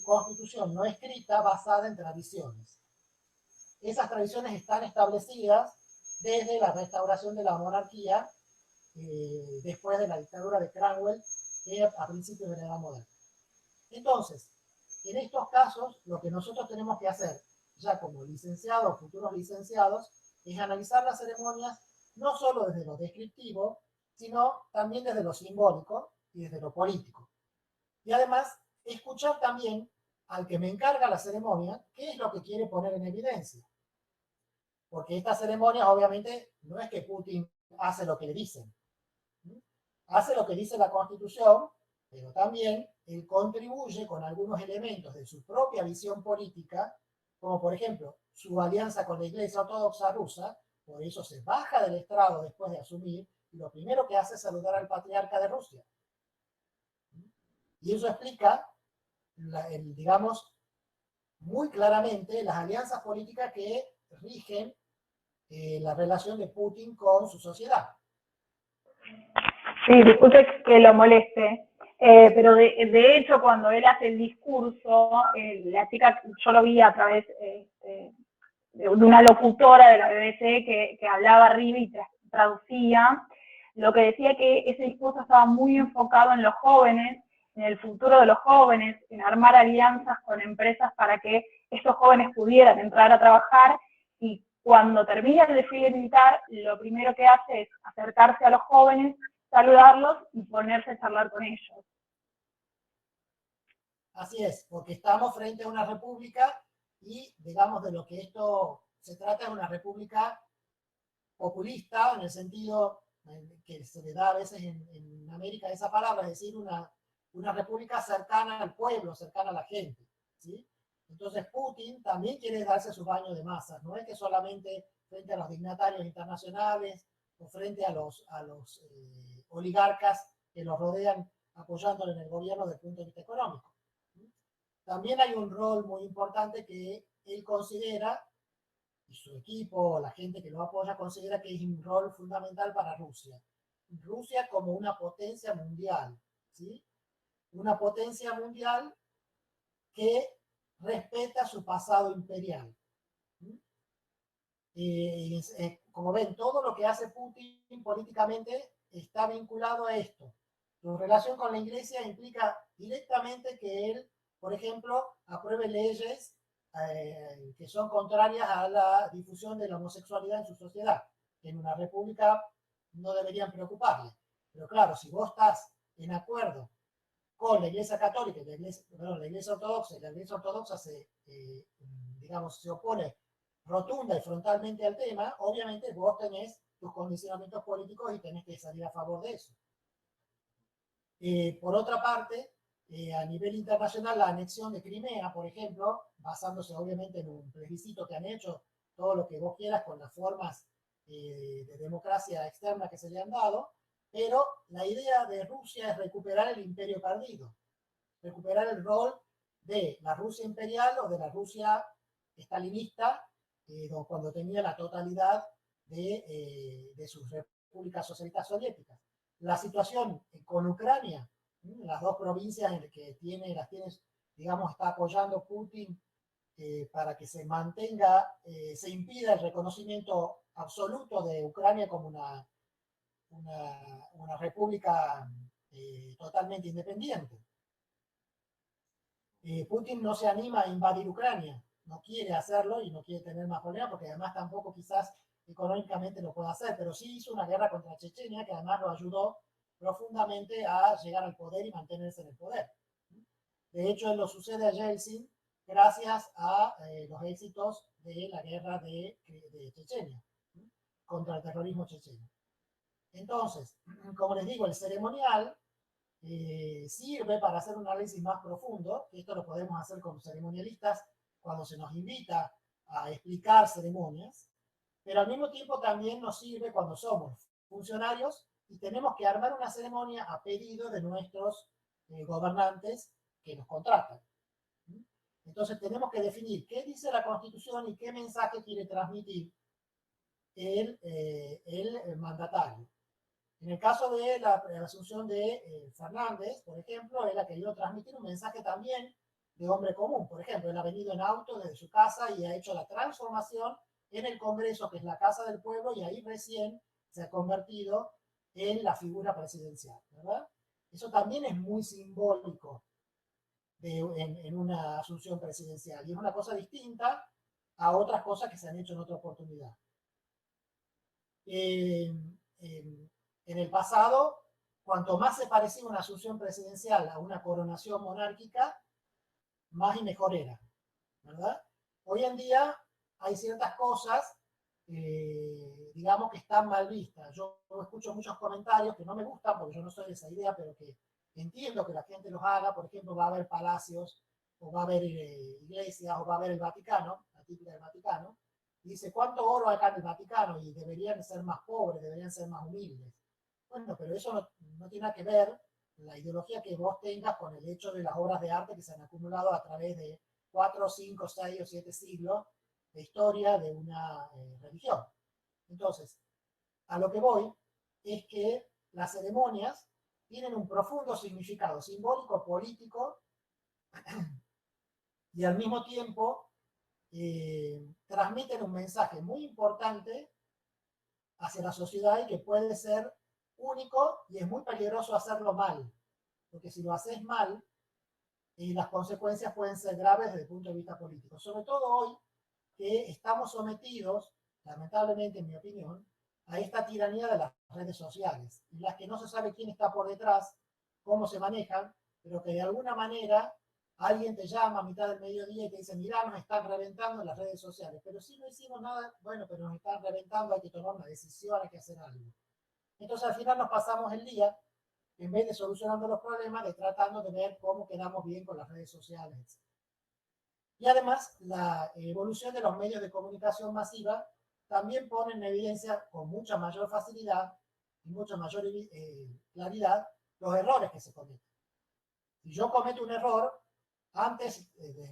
constitución no escrita basada en tradiciones. Esas tradiciones están establecidas desde la restauración de la monarquía, después de la dictadura de Cromwell, a principios de la Edad Moderna. Entonces, en estos casos, lo que nosotros tenemos que hacer, ya como licenciados, futuros licenciados, es analizar las ceremonias no solo desde lo descriptivo, sino también desde lo simbólico y desde lo político. Y además, escuchar también al que me encarga la ceremonia qué es lo que quiere poner en evidencia. Porque estas ceremonias, obviamente, no es que Putin hace lo que le dicen. Hace lo que dice la Constitución, pero también él contribuye con algunos elementos de su propia visión política, como por ejemplo su alianza con la Iglesia Ortodoxa rusa. Por eso se baja del estrado después de asumir y lo primero que hace es saludar al patriarca de Rusia. Y eso explica, digamos, muy claramente las alianzas políticas que rigen la relación de Putin con su sociedad. Sí, disculpe que lo moleste, pero de hecho cuando él hace el discurso, la chica, yo lo vi a través de una locutora de la BBC que hablaba arriba y traducía, lo que decía que ese discurso estaba muy enfocado en los jóvenes, en el futuro de los jóvenes, en armar alianzas con empresas para que estos jóvenes pudieran entrar a trabajar, y cuando termina el desfile militar, lo primero que hace es acercarse a los jóvenes, saludarlos y ponerse a charlar con ellos. Así es, porque estamos frente a una república y, digamos, de lo que esto se trata es una república populista, en el sentido que se le da a veces en América esa palabra, es decir, una república cercana al pueblo, cercana a la gente, ¿sí? Entonces Putin también quiere darse su baño de masas, no es que solamente frente a los dignatarios internacionales o frente a los oligarcas que los rodean apoyándole en el gobierno desde el punto de vista económico. También hay un rol muy importante que él considera, y su equipo, la gente que lo apoya, considera que es un rol fundamental para Rusia. Rusia como una potencia mundial, ¿sí? Una potencia mundial que respeta su pasado imperial. Como ven, todo lo que hace Putin políticamente está vinculado a esto. Su relación con la Iglesia implica directamente que él, por ejemplo, apruebe leyes que son contrarias a la difusión de la homosexualidad en su sociedad, que en una república no deberían preocuparle. Pero claro, si vos estás en acuerdo con la Iglesia Católica y la Iglesia Ortodoxa, y la Iglesia Ortodoxa se opone rotunda y frontalmente al tema, obviamente vos tenés tus condicionamientos políticos y tenés que salir a favor de eso. Por otra parte, a nivel internacional, la anexión de Crimea, por ejemplo, basándose obviamente en un plebiscito que han hecho, todo lo que vos quieras con las formas de democracia externa que se le han dado, Pero la idea de Rusia es recuperar el imperio perdido, recuperar el rol de la Rusia imperial o de la Rusia stalinista, cuando tenía la totalidad de sus repúblicas socialistas soviéticas. La situación con Ucrania, las dos provincias en las que las tiene, digamos, está apoyando Putin para que se mantenga, se impida el reconocimiento absoluto de Ucrania como una república totalmente independiente. Putin no se anima a invadir Ucrania, no quiere hacerlo y no quiere tener más problemas porque además tampoco quizás económicamente lo puede hacer, pero sí hizo una guerra contra Chechenia que además lo ayudó profundamente a llegar al poder y mantenerse en el poder. De hecho, él lo sucede a Yeltsin gracias a los éxitos de la guerra de Chechenia, contra el terrorismo checheno. Entonces, como les digo, el ceremonial sirve para hacer un análisis más profundo, que esto lo podemos hacer con ceremonialistas cuando se nos invita a explicar ceremonias, pero al mismo tiempo también nos sirve cuando somos funcionarios y tenemos que armar una ceremonia a pedido de nuestros gobernantes que nos contratan. Entonces tenemos que definir qué dice la Constitución y qué mensaje quiere transmitir el mandatario. En el caso de la asunción de Fernández, por ejemplo, él ha querido transmitir un mensaje también de hombre común. Por ejemplo, él ha venido en auto desde su casa y ha hecho la transformación en el Congreso, que es la Casa del Pueblo, y ahí recién se ha convertido en la figura presidencial, ¿verdad? Eso también es muy simbólico en una asunción presidencial, y es una cosa distinta a otras cosas que se han hecho en otra oportunidad. En el pasado, cuanto más se parecía una asunción presidencial a una coronación monárquica, más y mejor era, ¿verdad? Hoy en día hay ciertas cosas, digamos, que están mal vistas. Yo escucho muchos comentarios que no me gustan porque yo no soy de esa idea, pero que entiendo que la gente los haga. Por ejemplo, va a haber palacios, o va a haber iglesias, o va a haber el Vaticano, la típica del Vaticano. Y dice, ¿cuánto oro hay acá en el Vaticano? Y deberían ser más pobres, deberían ser más humildes. Bueno, pero eso no tiene nada que ver la ideología que vos tengas con el hecho de las obras de arte que se han acumulado a través de 4, 5, 6 o 7 siglos de historia de una religión. Entonces, a lo que voy es que las ceremonias tienen un profundo significado simbólico, político, y al mismo tiempo transmiten un mensaje muy importante hacia la sociedad y que puede ser único, y es muy peligroso hacerlo mal, porque si lo haces mal, las consecuencias pueden ser graves desde el punto de vista político, sobre todo hoy que estamos sometidos, lamentablemente en mi opinión, a esta tiranía de las redes sociales, en las que no se sabe quién está por detrás, cómo se manejan, pero que de alguna manera alguien te llama a mitad del mediodía y te dice, mirá, nos están reventando en las redes sociales, pero si no hicimos nada, bueno, pero nos están reventando, hay que tomar una decisión, hay que hacer algo. Entonces al final nos pasamos el día, en vez de solucionando los problemas, de tratando de ver cómo quedamos bien con las redes sociales. Y además, la evolución de los medios de comunicación masiva también pone en evidencia con mucha mayor facilidad y mucha mayor claridad los errores que se cometen. Si yo cometo un error, antes,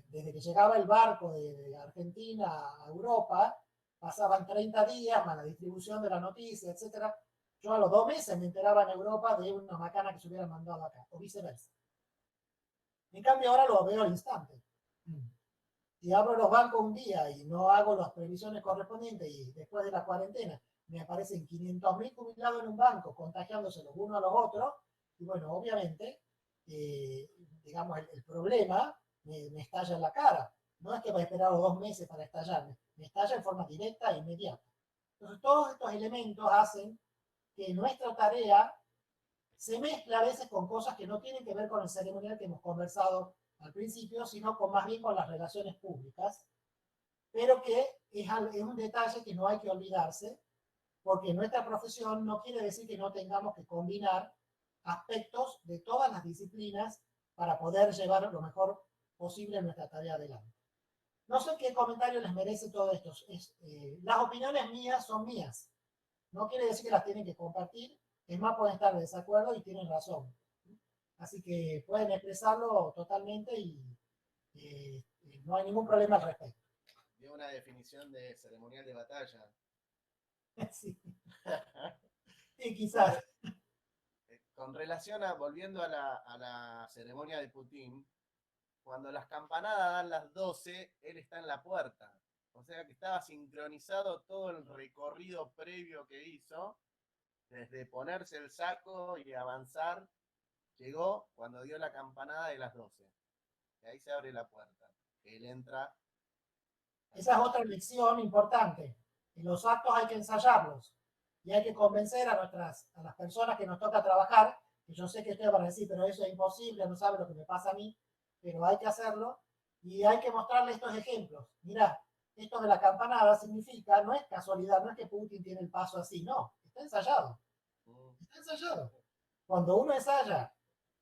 desde que llegaba el barco de Argentina a Europa, pasaban 30 días más la distribución de la noticia, etc. Yo a los 2 meses me enteraba en Europa de una macana que se hubiera mandado acá, o viceversa. En cambio, ahora lo veo al instante. Si abro los bancos un día y no hago las previsiones correspondientes y después de la cuarentena me aparecen 500.000 jubilados en un banco contagiándose los unos a los otros, y bueno, obviamente, digamos, el problema me estalla en la cara. No es que va a esperar los 2 meses para estallarme, me estalla en forma directa e inmediata. Entonces, todos estos elementos hacen que nuestra tarea se mezcla a veces con cosas que no tienen que ver con el ceremonial que hemos conversado al principio, sino más bien con las relaciones públicas, pero que es un detalle que no hay que olvidarse, porque nuestra profesión no quiere decir que no tengamos que combinar aspectos de todas las disciplinas para poder llevar lo mejor posible nuestra tarea adelante. No sé qué comentario les merece todo esto. Las opiniones mías son mías. No quiere decir que las tienen que compartir, Es más, pueden estar de desacuerdo y tienen razón. Así que pueden expresarlo totalmente y no hay ningún problema al respecto. Dio una definición de ceremonial de batalla. Sí. Sí, quizás. Con relación a, volviendo a la ceremonia de Putin, cuando las campanadas dan las 12, él está en la puerta. O sea que estaba sincronizado todo el recorrido previo que hizo, desde ponerse el saco y avanzar, llegó cuando dio la campanada de las 12. Y ahí se abre la puerta. Él entra. Esa es otra lección importante. En los actos hay que ensayarlos y hay que convencer a las personas que nos toca trabajar, que yo sé que ustedes van a decir, pero eso es imposible, no sabe lo que me pasa a mí, pero hay que hacerlo y hay que mostrarle estos ejemplos. Mirá, esto de la campanada significa, no es casualidad, no es que Putin tiene el paso así, no, está ensayado. Está ensayado. Cuando uno ensaya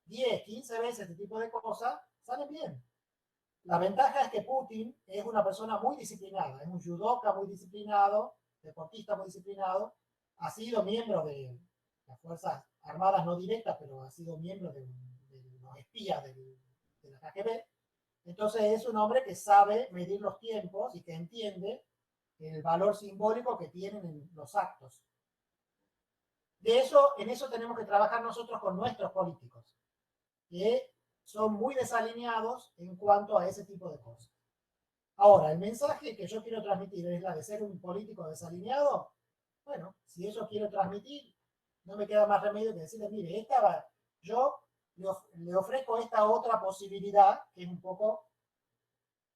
10, 15 veces este tipo de cosas, salen bien. La ventaja es que Putin es una persona muy disciplinada, es un judoka muy disciplinado, deportista muy disciplinado, ha sido miembro de las Fuerzas Armadas no directas, pero ha sido miembro de los espías de la KGB. Entonces es un hombre que sabe medir los tiempos y que entiende el valor simbólico que tienen en los actos. En eso tenemos que trabajar nosotros con nuestros políticos, que son muy desalineados en cuanto a ese tipo de cosas. Ahora, el mensaje que yo quiero transmitir es la de ser un político desalineado. Bueno, si eso quiero transmitir, no me queda más remedio que decirle, mire, yo le ofrezco esta otra posibilidad que es un poco,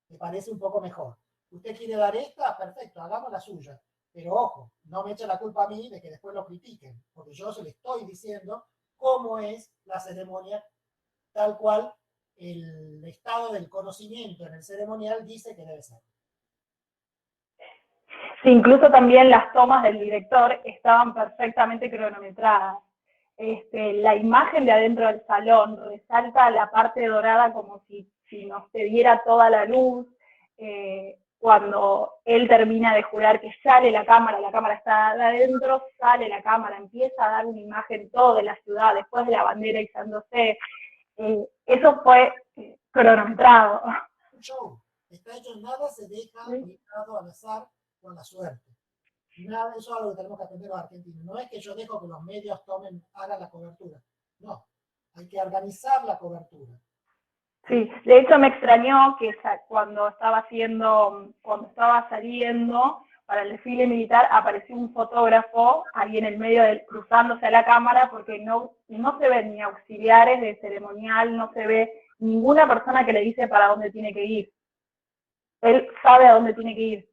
me parece un poco mejor. ¿Usted quiere dar esta? Perfecto, hagamos la suya. Pero ojo, no me eche la culpa a mí de que después lo critiquen, porque yo se le estoy diciendo cómo es la ceremonia tal cual el estado del conocimiento en el ceremonial dice que debe ser. Sí, incluso también las tomas del director estaban perfectamente cronometradas. La imagen de adentro del salón resalta la parte dorada como si nos se diera toda la luz. Cuando él termina de jurar que sale la cámara está adentro, sale la cámara, empieza a dar una imagen todo de la ciudad, después de la bandera izándose. Eso fue cronometrado. Un show. Está hecho, nada se deja librado al azar o a la suerte. Nada, eso es algo que tenemos que aprender los argentinos. No es que yo dejo que los medios hagan la cobertura. No, hay que organizar la cobertura. Sí, de hecho me extrañó que cuando estaba saliendo para el desfile militar, apareció un fotógrafo ahí en el medio cruzándose a la cámara, porque no se ven ni auxiliares de ceremonial, no se ve ninguna persona que le dice para dónde tiene que ir. Él sabe a dónde tiene que ir.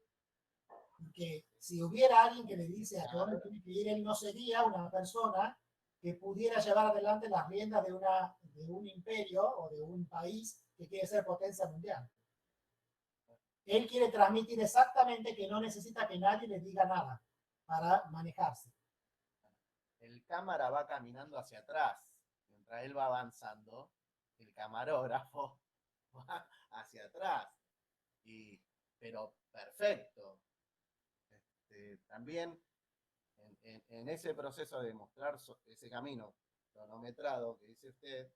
Porque si hubiera alguien que le dice a dónde tiene que ir, él no sería una persona que pudiera llevar adelante las riendas de un imperio o de un país que quiere ser potencia mundial. Él quiere transmitir exactamente que no necesita que nadie le diga nada para manejarse. El cámara va caminando hacia atrás. Mientras él va avanzando, el camarógrafo va hacia atrás. Pero perfecto. También en ese proceso de mostrar ese camino cronometrado que dice usted,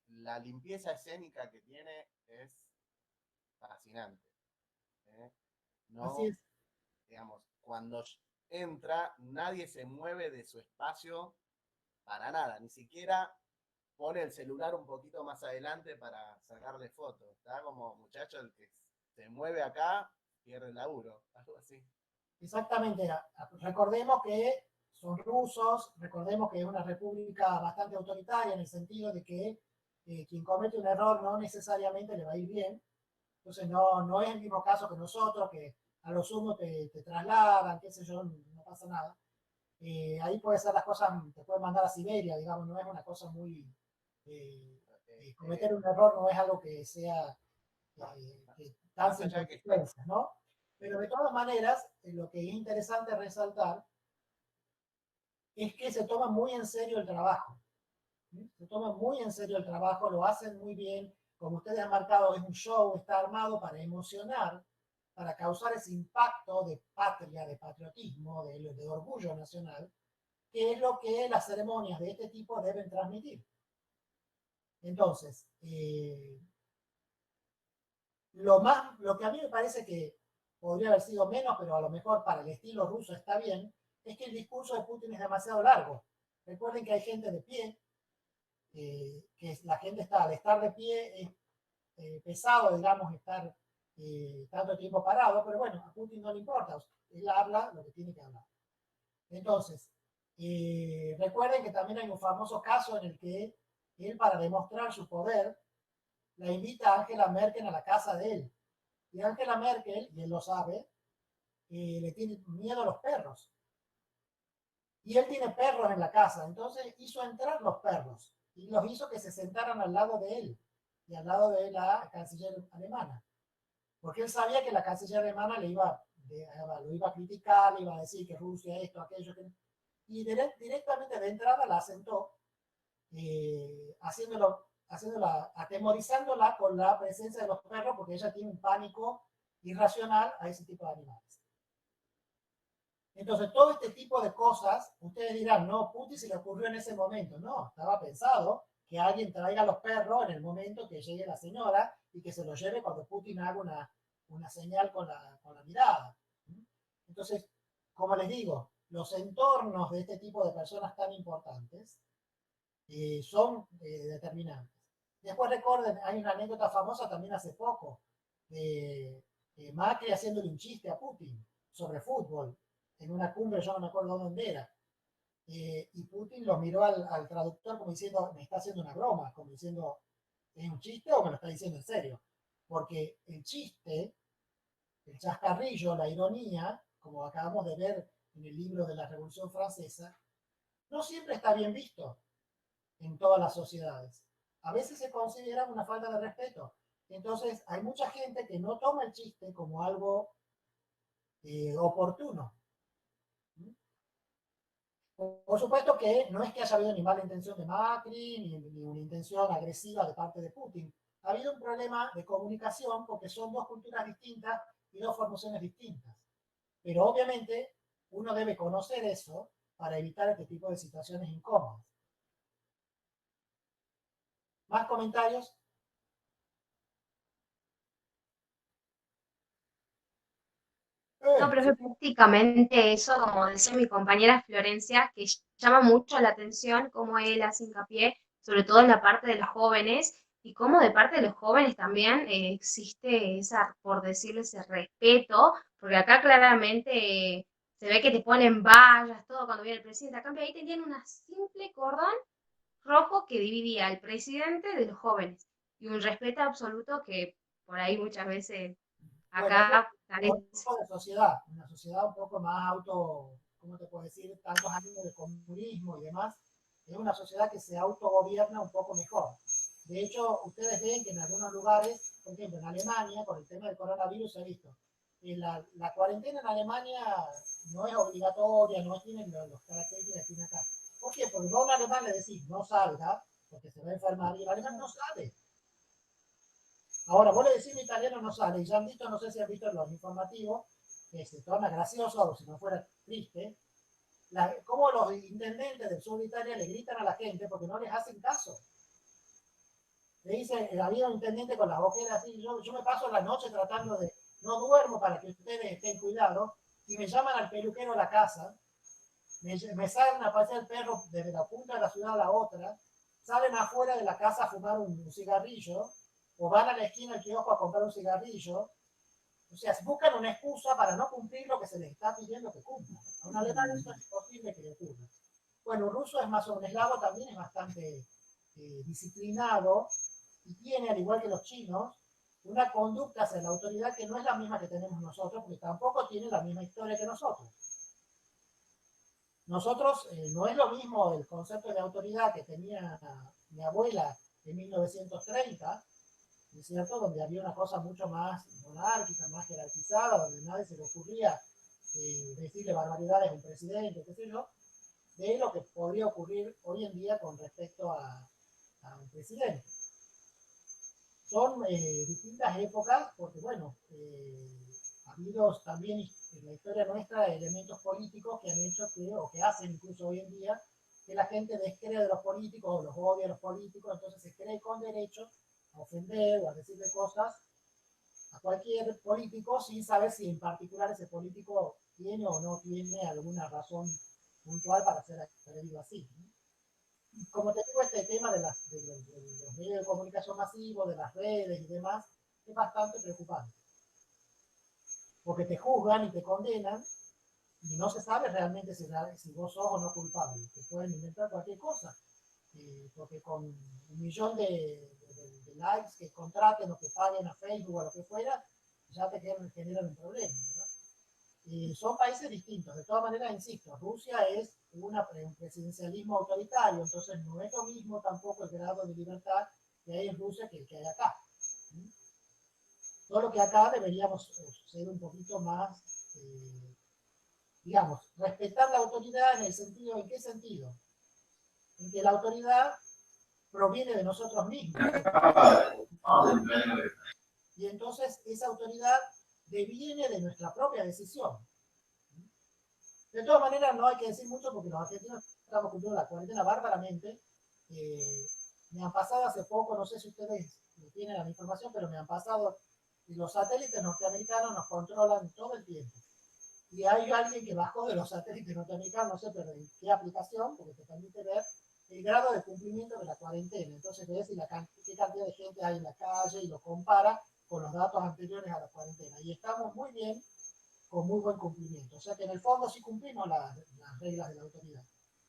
la limpieza escénica que tiene es fascinante. No, así es. Digamos, cuando entra, nadie se mueve de su espacio para nada, ni siquiera pone el celular un poquito más adelante para sacarle fotos. Está como, muchacho, el que se mueve acá pierde el laburo, algo así. Exactamente. Recordemos que son rusos, recordemos que es una república bastante autoritaria en el sentido de que quien comete un error no necesariamente le va a ir bien. Entonces no es el mismo caso que nosotros, que a lo sumo te trasladan, qué sé yo, no pasa nada. Ahí puede ser las cosas, te pueden mandar a Siberia, digamos, no es una cosa muy... cometer un error no es algo que sea tan sin consecuencias, ¿no? Pero de todas maneras, lo que es interesante resaltar es que se toma muy en serio el trabajo. Se toma muy en serio el trabajo, lo hacen muy bien. Como ustedes han marcado, es un show, está armado para emocionar, para causar ese impacto de patria, de patriotismo, de orgullo nacional. qué es lo que las ceremonias de este tipo deben transmitir. Entonces, lo que a mí me parece que podría haber sido menos, pero a lo mejor para el estilo ruso está bien, es que el discurso de Putin es demasiado largo. Recuerden que hay gente de pie, que la gente está, al estar de pie, es pesado, digamos, estar tanto tiempo parado, pero bueno, a Putin no le importa, él habla lo que tiene que hablar. Entonces, recuerden que también hay un famoso caso en el que él, para demostrar su poder, la invita a Angela Merkel a la casa de él. Y Angela Merkel, y él lo sabe, le tiene miedo a los perros. Y él tiene perros en la casa, entonces hizo entrar los perros y los hizo que se sentaran al lado de él y al lado de la canciller alemana. Porque él sabía que la canciller alemana lo iba a criticar, le iba a decir que Rusia esto, aquello, y directamente de entrada la sentó, atemorizándola con la presencia de los perros, porque ella tiene un pánico irracional a ese tipo de animales. Entonces, todo este tipo de cosas, ustedes dirán, no, Putin se le ocurrió en ese momento. No, estaba pensado que alguien traiga a los perros en el momento que llegue la señora y que se los lleve cuando Putin haga una señal con la mirada. Entonces, como les digo, los entornos de este tipo de personas tan importantes son determinantes. Después recuerden, hay una anécdota famosa también hace poco de Macri haciéndole un chiste a Putin sobre fútbol en una cumbre, yo no me acuerdo dónde era. Y Putin lo miró al traductor como diciendo, me está haciendo una broma, como diciendo, ¿es un chiste o me lo está diciendo en serio? Porque el chiste, el chascarrillo, la ironía, como acabamos de ver en el libro de la Revolución Francesa, no siempre está bien visto en todas las sociedades. A veces se considera una falta de respeto. Entonces, hay mucha gente que no toma el chiste como algo oportuno. Por supuesto que no es que haya habido ni mala intención de Macri, ni una intención agresiva de parte de Putin. Ha habido un problema de comunicación porque son dos culturas distintas y dos formaciones distintas. Pero obviamente uno debe conocer eso para evitar este tipo de situaciones incómodas. ¿Más comentarios? No, pero es prácticamente eso, como decía mi compañera Florencia, que llama mucho la atención cómo él hace hincapié, sobre todo en la parte de los jóvenes, y cómo de parte de los jóvenes también existe esa, por decirlo, ese respeto, porque acá claramente se ve que te ponen vallas, todo cuando viene el presidente. Acá ahí tenían una simple cordón rojo que dividía al presidente de los jóvenes, y un respeto absoluto que por ahí muchas veces Bueno, acá otro carece. tipo de sociedad, una sociedad un poco más ¿cómo te puedo decir? Tantos años de comunismo y demás, es una sociedad que se autogobierna un poco mejor. De hecho, ustedes ven que en algunos lugares, por ejemplo, en Alemania, con el tema del coronavirus, se ha visto, la cuarentena en Alemania no es obligatoria, no tiene los características que tiene acá. ¿Por qué? Porque a un alemán le decís, no salga, porque se va a enfermar, y el alemán no sale. Ahora, vos le decís en italiano no sale, y ya han visto, no sé si han visto en los informativos, que se torna gracioso, o si no fuera triste, cómo los intendentes del sur de Italia le gritan a la gente porque no les hacen caso. Le dicen, había un intendente con las ojeras así, yo me paso la noche tratando de, no duermo para que ustedes estén cuidados, y me llaman al peluquero a la casa, me salen a pasear el perro desde la punta de la ciudad a la otra, salen afuera de la casa a fumar un cigarrillo, o van a la esquina del kiosco a comprar un cigarrillo. O sea, buscan una excusa para no cumplir lo que se les está pidiendo que cumplan. A un alemán esto es imposible que le ocurra. Bueno, un ruso es más o menos, un eslavo también es bastante disciplinado y tiene, al igual que los chinos, una conducta hacia la autoridad que no es la misma que tenemos nosotros, porque tampoco tiene la misma historia que nosotros. Nosotros, no es lo mismo el concepto de autoridad que tenía mi abuela en 1930, ¿no es cierto? Donde había una cosa mucho más monárquica, más jerarquizada, donde nadie se le ocurría decirle barbaridades a un presidente, qué sé yo, de lo que podría ocurrir hoy en día con respecto a un presidente. Son distintas épocas, porque bueno, ha habido también en la historia nuestra elementos políticos que han hecho que, o que hacen incluso hoy en día, que la gente descree de los políticos o los odia a los políticos, entonces se cree con derecho a ofender o a decirle cosas a cualquier político sin saber si en particular ese político tiene o no tiene alguna razón puntual para ser agredido así, ¿no? Como te digo, este tema de los medios de comunicación masivos, de las redes y demás, es bastante preocupante. Porque te juzgan y te condenan y no se sabe realmente si vos sos o no culpable. Te pueden inventar cualquier cosa. Porque con 1 millón de likes que contraten o que paguen a Facebook o lo que fuera, ya te generan un problema, ¿verdad? Son países distintos. De todas maneras, insisto, Rusia es un presidencialismo autoritario, entonces no es lo mismo tampoco el grado de libertad que hay en Rusia que el que hay acá. Solo que acá deberíamos ser un poquito más, digamos, respetar la autoridad en el sentido, ¿en qué sentido? En que la autoridad proviene de nosotros mismos. Y entonces esa autoridad deviene de nuestra propia decisión. De todas maneras, no hay que decir mucho porque los argentinos estamos cumpliendo la cuarentena bárbaramente. Me han pasado hace poco, no sé si ustedes tienen la información, pero me han pasado que los satélites norteamericanos nos controlan todo el tiempo. Y hay alguien que bajó de los satélites norteamericanos, no sé pero en qué aplicación, porque te permite ver el grado de cumplimiento de la cuarentena. Entonces ves qué cantidad de gente hay en la calle y lo compara con los datos anteriores a la cuarentena. Y estamos muy bien, con muy buen cumplimiento. O sea que en el fondo sí cumplimos las reglas de la autoridad.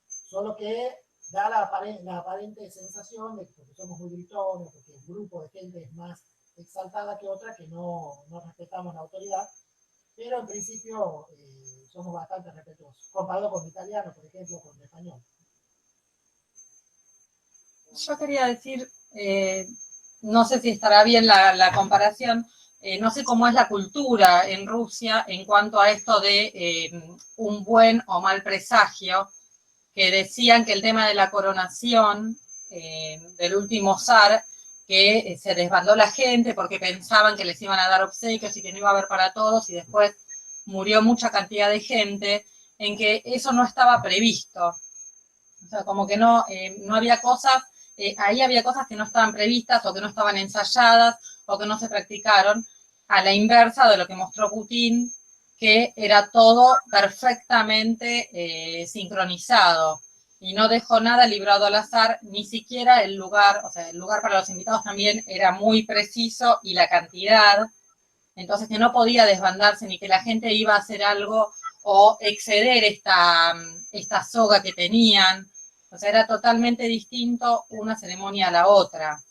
Solo que da la aparente sensación de que porque somos muy gritones, porque el grupo de gente es más exaltada que otra, que no respetamos la autoridad, pero en principio somos bastante respetuosos, comparado con el italiano, por ejemplo, con el español. Yo quería decir, no sé si estará bien la comparación, no sé cómo es la cultura en Rusia en cuanto a esto de un buen o mal presagio, que decían que el tema de la coronación del último zar, que se desbandó la gente porque pensaban que les iban a dar obsequios y que no iba a haber para todos, y después murió mucha cantidad de gente, en que eso no estaba previsto. O sea, como que no había cosas, ahí había cosas que no estaban previstas o que no estaban ensayadas o que no se practicaron, a la inversa de lo que mostró Putin, que era todo perfectamente sincronizado y no dejó nada librado al azar, ni siquiera el lugar, o sea, el lugar para los invitados también era muy preciso y la cantidad, entonces que no podía desbandarse ni que la gente iba a hacer algo o exceder esta soga que tenían. O sea, era totalmente distinto una ceremonia a la otra.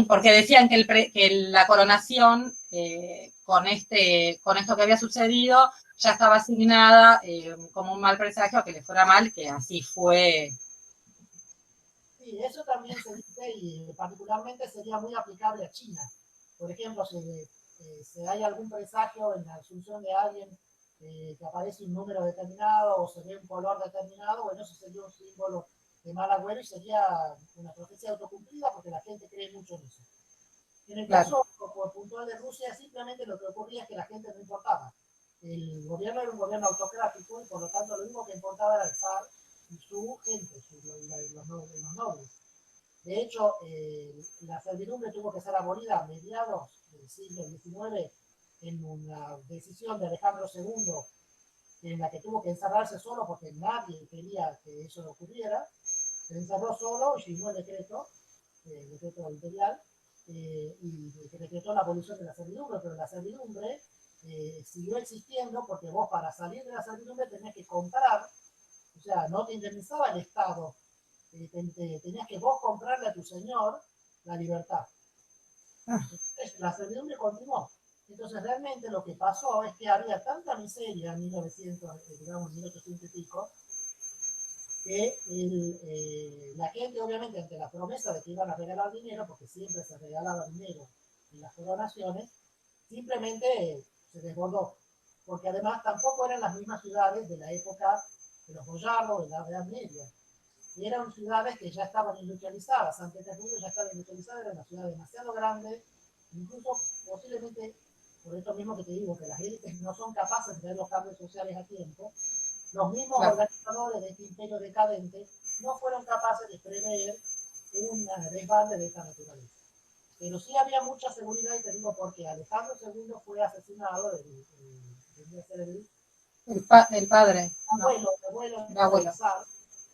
Porque decían que la coronación, con esto que había sucedido, ya estaba asignada como un mal presagio, que le fuera mal, que así fue. Sí, eso también se dice y particularmente sería muy aplicable a China. Por ejemplo, si hay algún presagio en la asunción de alguien que aparece un número determinado o se ve un color determinado, bueno, eso sería un símbolo de mal agüero y sería una profecía autocumplida porque la gente cree mucho en eso. En el caso puntual de Rusia, simplemente lo que ocurría es que la gente no importaba. El gobierno era un gobierno autocrático y por lo tanto lo único que importaba era el zar y su gente, los nobles. De hecho, la servidumbre tuvo que ser abolida a mediados del siglo XIX en una decisión de Alejandro II, en la que tuvo que encerrarse solo porque nadie quería que eso ocurriera. Se encerró solo y firmó el decreto imperial, y que decretó la abolición de la servidumbre, pero la servidumbre siguió existiendo porque vos para salir de la servidumbre tenías que comprar, o sea, no te indemnizaba el Estado, tenías que vos comprarle a tu señor la libertad. Entonces, la servidumbre continuó. Entonces, realmente lo que pasó es que había tanta miseria en 1800 y pico, que la gente, obviamente, ante la promesa de que iban a regalar dinero, porque siempre se regalaba dinero en las coronaciones, simplemente se desbordó. Porque además tampoco eran las mismas ciudades de la época de los boyardos, de la Edad Media. Eran ciudades que ya estaban industrializadas. San Petersburgo ya estaba industrializada, era una ciudad demasiado grande, incluso posiblemente por esto mismo que te digo, que las élites no son capaces de ver los cambios sociales a tiempo, los mismos Claro. organizadores de este imperio decadente no fueron capaces de prever un desbande de esta naturaleza. Pero sí había mucha seguridad, y te digo porque Alejandro II fue asesinado, el padre, no, abuelo el abuelo. del zar.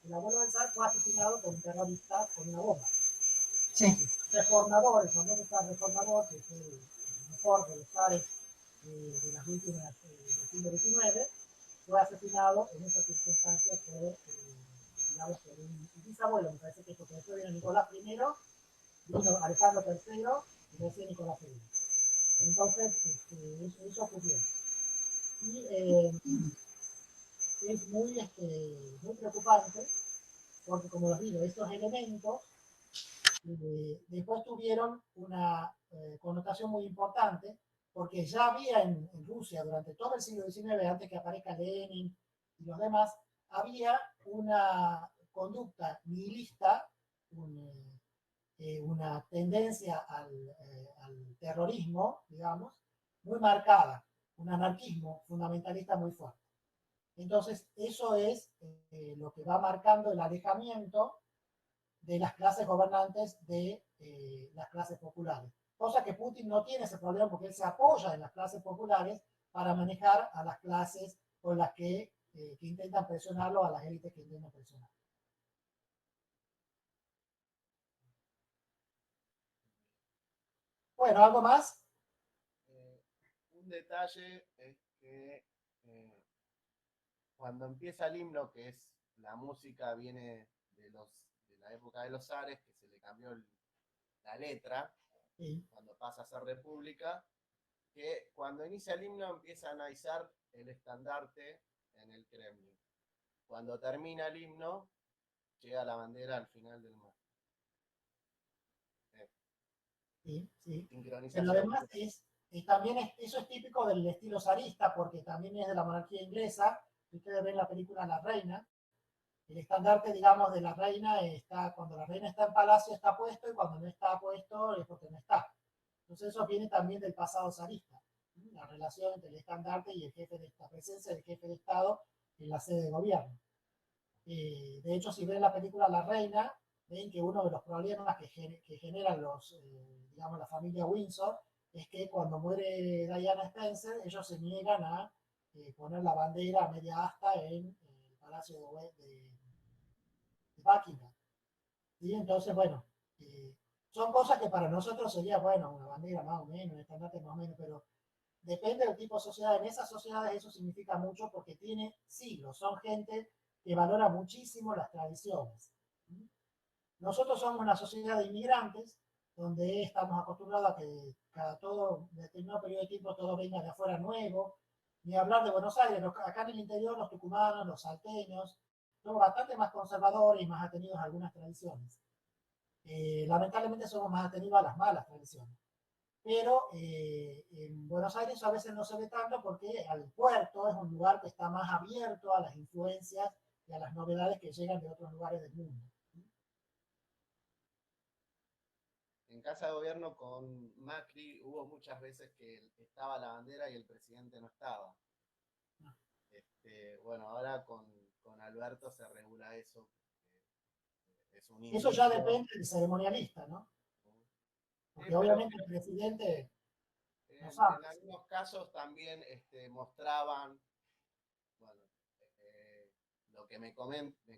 El abuelo del zar fue asesinado por un terrorista con una bomba. Sí, Reformador, el famoso zar reformador, que fue el mejor de los zares de las últimas del siglo XIX, fue asesinado en esas circunstancias por, digamos, por un bisabuelo, me parece que porque después vino Nicolás I, vino Alejandro III y recién Nicolás II. Entonces, eso ocurrió. Y es muy preocupante, porque como les digo, estos elementos después tuvieron una connotación muy importante, porque ya había en Rusia durante todo el siglo XIX, antes que aparezca Lenin y los demás, había una conducta nihilista, una tendencia al terrorismo, digamos, muy marcada, un anarquismo fundamentalista muy fuerte. Entonces, eso es lo que va marcando el alejamiento de las clases gobernantes de las clases populares. Cosa que Putin no tiene ese problema porque él se apoya en las clases populares para manejar a las clases con las que intentan presionarlo, a las élites que intentan presionar. Bueno, ¿algo más? Un detalle es que cuando empieza el himno, que es la música viene de la época de los zares, que se le cambió la letra, Sí. cuando pasa a ser república, que cuando inicia el himno empiezan a izar el estandarte en el Kremlin. Cuando termina el himno, llega la bandera al final del mar. Sí, sí. Sincronización. Pero además también eso es típico del estilo zarista, porque también es de la monarquía inglesa. Si ustedes ven la película La Reina, el estandarte, digamos, de la reina está, cuando la reina está en palacio está puesto, y cuando no está puesto es porque no está. Entonces eso viene también del pasado zarista, la relación entre el estandarte y el jefe de la presencia del jefe de Estado en la sede de gobierno. De hecho, si ven la película La Reina, ven que uno de los problemas que generan digamos, la familia Windsor es que cuando muere Diana Spencer, ellos se niegan a poner la bandera a media asta en el Palacio de Buckingham. ¿Sí? Entonces, bueno, son cosas que para nosotros sería, bueno, una bandera más o menos, un estandarte más o menos, pero depende del tipo de sociedad. En esas sociedades eso significa mucho porque tiene siglos, son gente que valora muchísimo las tradiciones. Nosotros somos una sociedad de inmigrantes, donde estamos acostumbrados a que cada determinado periodo de tiempo todo venga de afuera nuevo, ni hablar de Buenos Aires. Acá en el interior los tucumanos, los salteños, somos bastante más conservadores y más atenidos a algunas tradiciones. Lamentablemente somos más atenidos a las malas tradiciones. Pero en Buenos Aires a veces no se ve tanto porque el puerto es un lugar que está más abierto a las influencias y a las novedades que llegan de otros lugares del mundo. En Casa de Gobierno con Macri hubo muchas veces que estaba la bandera y el presidente no estaba. Bueno, ahora con Alberto se regula eso. Es un eso ya depende del ceremonialista, ¿no? Porque obviamente el presidente... En algunos casos también mostraban, bueno, lo que me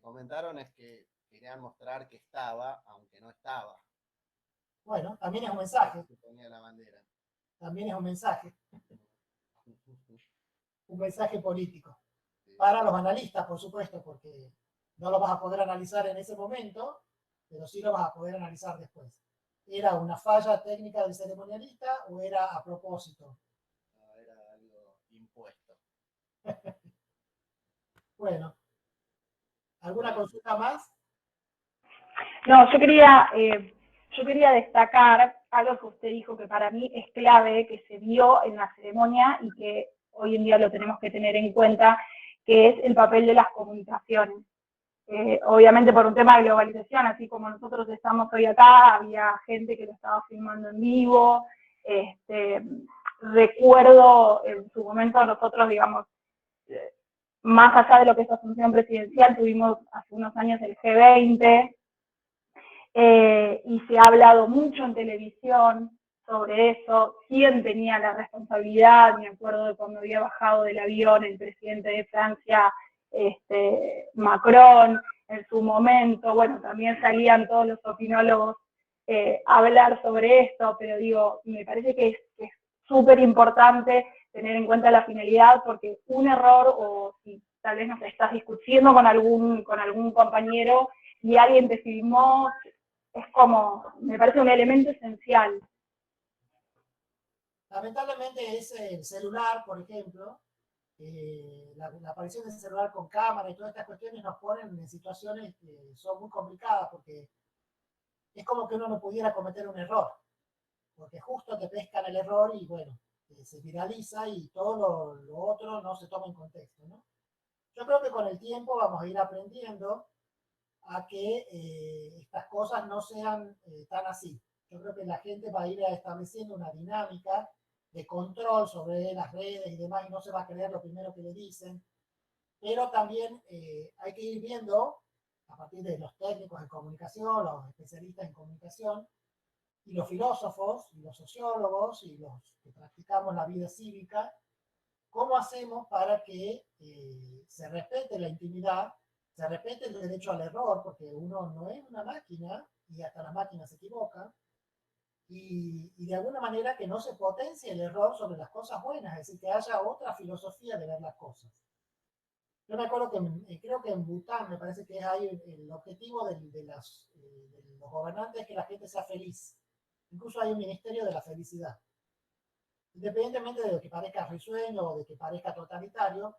comentaron es que querían mostrar que estaba, aunque no estaba. Bueno, también es un mensaje. Se ponía la bandera. También es un mensaje. Un mensaje político. Para los analistas, por supuesto, porque no lo vas a poder analizar en ese momento, pero sí lo vas a poder analizar después. ¿Era una falla técnica del ceremonialista o era a propósito? No, era algo impuesto. Bueno, ¿alguna consulta más? No, yo quería destacar algo que usted dijo que para mí es clave, que se vio en la ceremonia y que hoy en día lo tenemos que tener en cuenta, que es el papel de las comunicaciones. Obviamente por un tema de globalización, así como nosotros estamos hoy acá, había gente que lo estaba filmando en vivo, recuerdo en su momento nosotros, digamos, más allá de lo que es asunción presidencial, tuvimos hace unos años el G20, y se ha hablado mucho en televisión sobre eso, quién tenía la responsabilidad. Me acuerdo de cuando había bajado del avión el presidente de Francia, Macron, en su momento, bueno, también salían todos los opinólogos a hablar sobre esto, pero digo, me parece que es súper importante tener en cuenta la finalidad, porque un error, o si tal vez no sé, estás discutiendo con algún compañero y alguien te filmó, es como, me parece un elemento esencial. Lamentablemente es el celular, por ejemplo, la aparición de ese celular con cámara y todas estas cuestiones nos ponen en situaciones que son muy complicadas, porque es como que uno no pudiera cometer un error, porque justo te pescan el error y bueno, se viraliza y todo lo otro no se toma en contexto, ¿no? Yo creo que con el tiempo vamos a ir aprendiendo a que estas cosas no sean tan así. Yo creo que la gente va a ir estableciendo una dinámica de control sobre las redes y demás, y no se va a creer lo primero que le dicen, pero también hay que ir viendo, a partir de los técnicos en comunicación, los especialistas en comunicación, y los filósofos, y los sociólogos, y los que practicamos la vida cívica, cómo hacemos para que se respete la intimidad, se respete el derecho al error, porque uno no es una máquina, y hasta las máquinas se equivocan, y de alguna manera que no se potencie el error sobre las cosas buenas, es decir, que haya otra filosofía de ver las cosas. Yo me acuerdo que creo que en Bután, me parece que es ahí el objetivo de los gobernantes es que la gente sea feliz. Incluso hay un ministerio de la felicidad. Independientemente de lo que parezca risueño o de que parezca totalitario,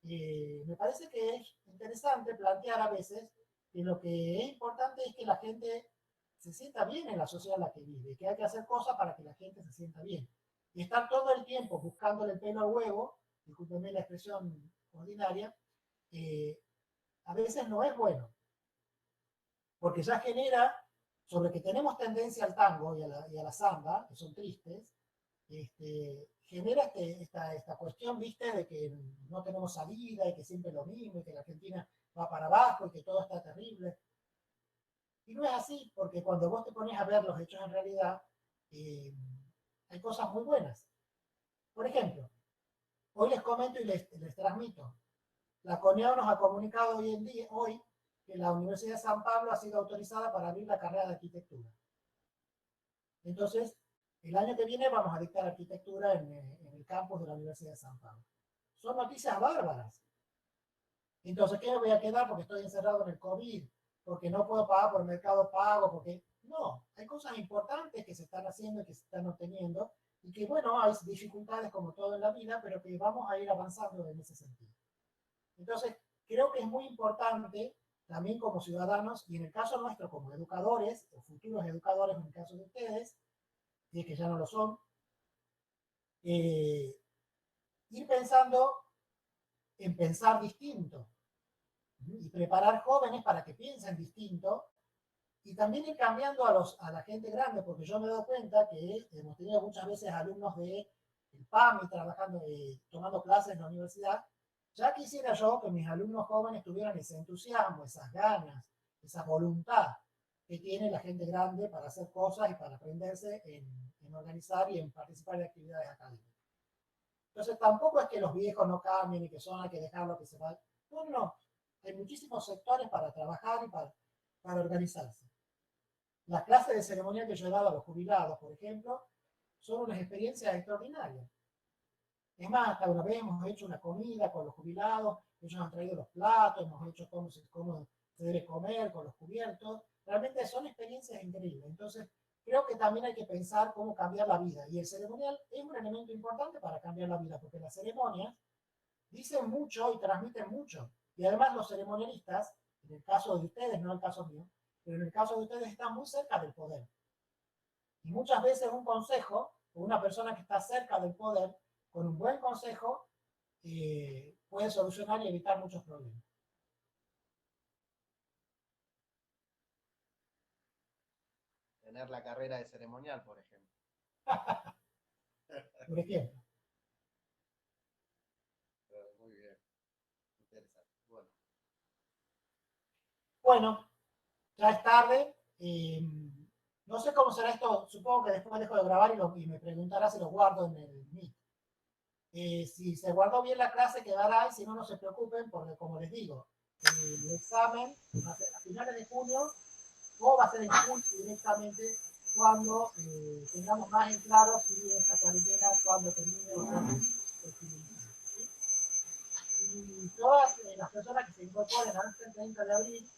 me parece que es interesante plantear a veces que lo que es importante es que la gente se sienta bien en la sociedad en la que vive, que hay que hacer cosas para que la gente se sienta bien. Y estar todo el tiempo buscándole el pelo al huevo, discúlpenme la expresión ordinaria, a veces no es bueno, porque ya genera, sobre que tenemos tendencia al tango y a la samba, que son tristes, genera esta cuestión, viste, de que no tenemos salida y que siempre es lo mismo y que la Argentina va para abajo y que todo está terrible. Y no es así, porque cuando vos te pones a ver los hechos en realidad, hay cosas muy buenas. Por ejemplo, hoy les comento y les transmito. La CONEAU nos ha comunicado hoy que la Universidad de San Pablo ha sido autorizada para abrir la carrera de arquitectura. Entonces, el año que viene vamos a dictar arquitectura en el campus de la Universidad de San Pablo. Son noticias bárbaras. Entonces, ¿qué me voy a quedar porque estoy encerrado en el COVID? Porque no puedo pagar por Mercado Pago, porque no, hay cosas importantes que se están haciendo y que se están obteniendo y que, bueno, hay dificultades como todo en la vida, pero que vamos a ir avanzando en ese sentido. Entonces, creo que es muy importante también como ciudadanos, y en el caso nuestro como educadores, o futuros educadores en el caso de ustedes, si es que ya no lo son, ir pensando en pensar distinto y preparar jóvenes para que piensen distinto y también ir cambiando a la gente grande, porque yo me he dado cuenta que hemos tenido muchas veces alumnos del PAMI trabajando, tomando clases en la universidad. Ya quisiera yo que mis alumnos jóvenes tuvieran ese entusiasmo, esas ganas, esa voluntad que tiene la gente grande para hacer cosas y para aprenderse en organizar y en participar de actividades académicas. Entonces tampoco es que los viejos no cambien y que son hay que dejarlo que se vaya. No, no. Hay muchísimos sectores para trabajar y para organizarse. Las clases de ceremonial que yo he dado a los jubilados, por ejemplo, son unas experiencias extraordinarias. Es más, hasta una vez hemos hecho una comida con los jubilados, ellos han traído los platos, hemos hecho cómo se debe comer con los cubiertos. Realmente son experiencias increíbles. Entonces, creo que también hay que pensar cómo cambiar la vida. Y el ceremonial es un elemento importante para cambiar la vida, porque las ceremonias dicen mucho y transmiten mucho. Y además los ceremonialistas, en el caso de ustedes, no en el caso mío, pero en el caso de ustedes están muy cerca del poder. Y muchas veces un consejo, o una persona que está cerca del poder, con un buen consejo, puede solucionar y evitar muchos problemas. Tener la carrera de ceremonial, por ejemplo. por ejemplo. Muy bien. Interesante. Bueno. Bueno, ya es tarde. No sé cómo será esto. Supongo que después dejo de grabar y me preguntará si lo guardo en el Meet. Si se guardó bien la clase, quedará, y si no, no se preocupen, porque como les digo, el examen va a ser a finales de junio o va a ser en julio directamente cuando tengamos más en claro si esta cuarentena, cuando termine o no. ¿Sí? Y todas las personas que se incorporen antes del 30 de abril,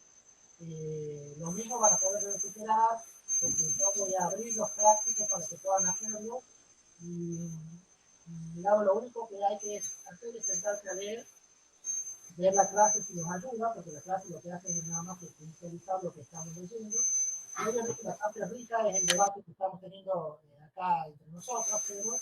lo mismo van a poder recuperar, porque yo voy a abrir los prácticos para que puedan hacerlo. Y digamos, lo único que hay que hacer es sentarse a leer, ver la clase si nos ayuda, porque la clase lo que hace es nada más que visualizar lo que estamos leyendo. Y obviamente la parte rica es el debate que estamos teniendo acá entre nosotros, pero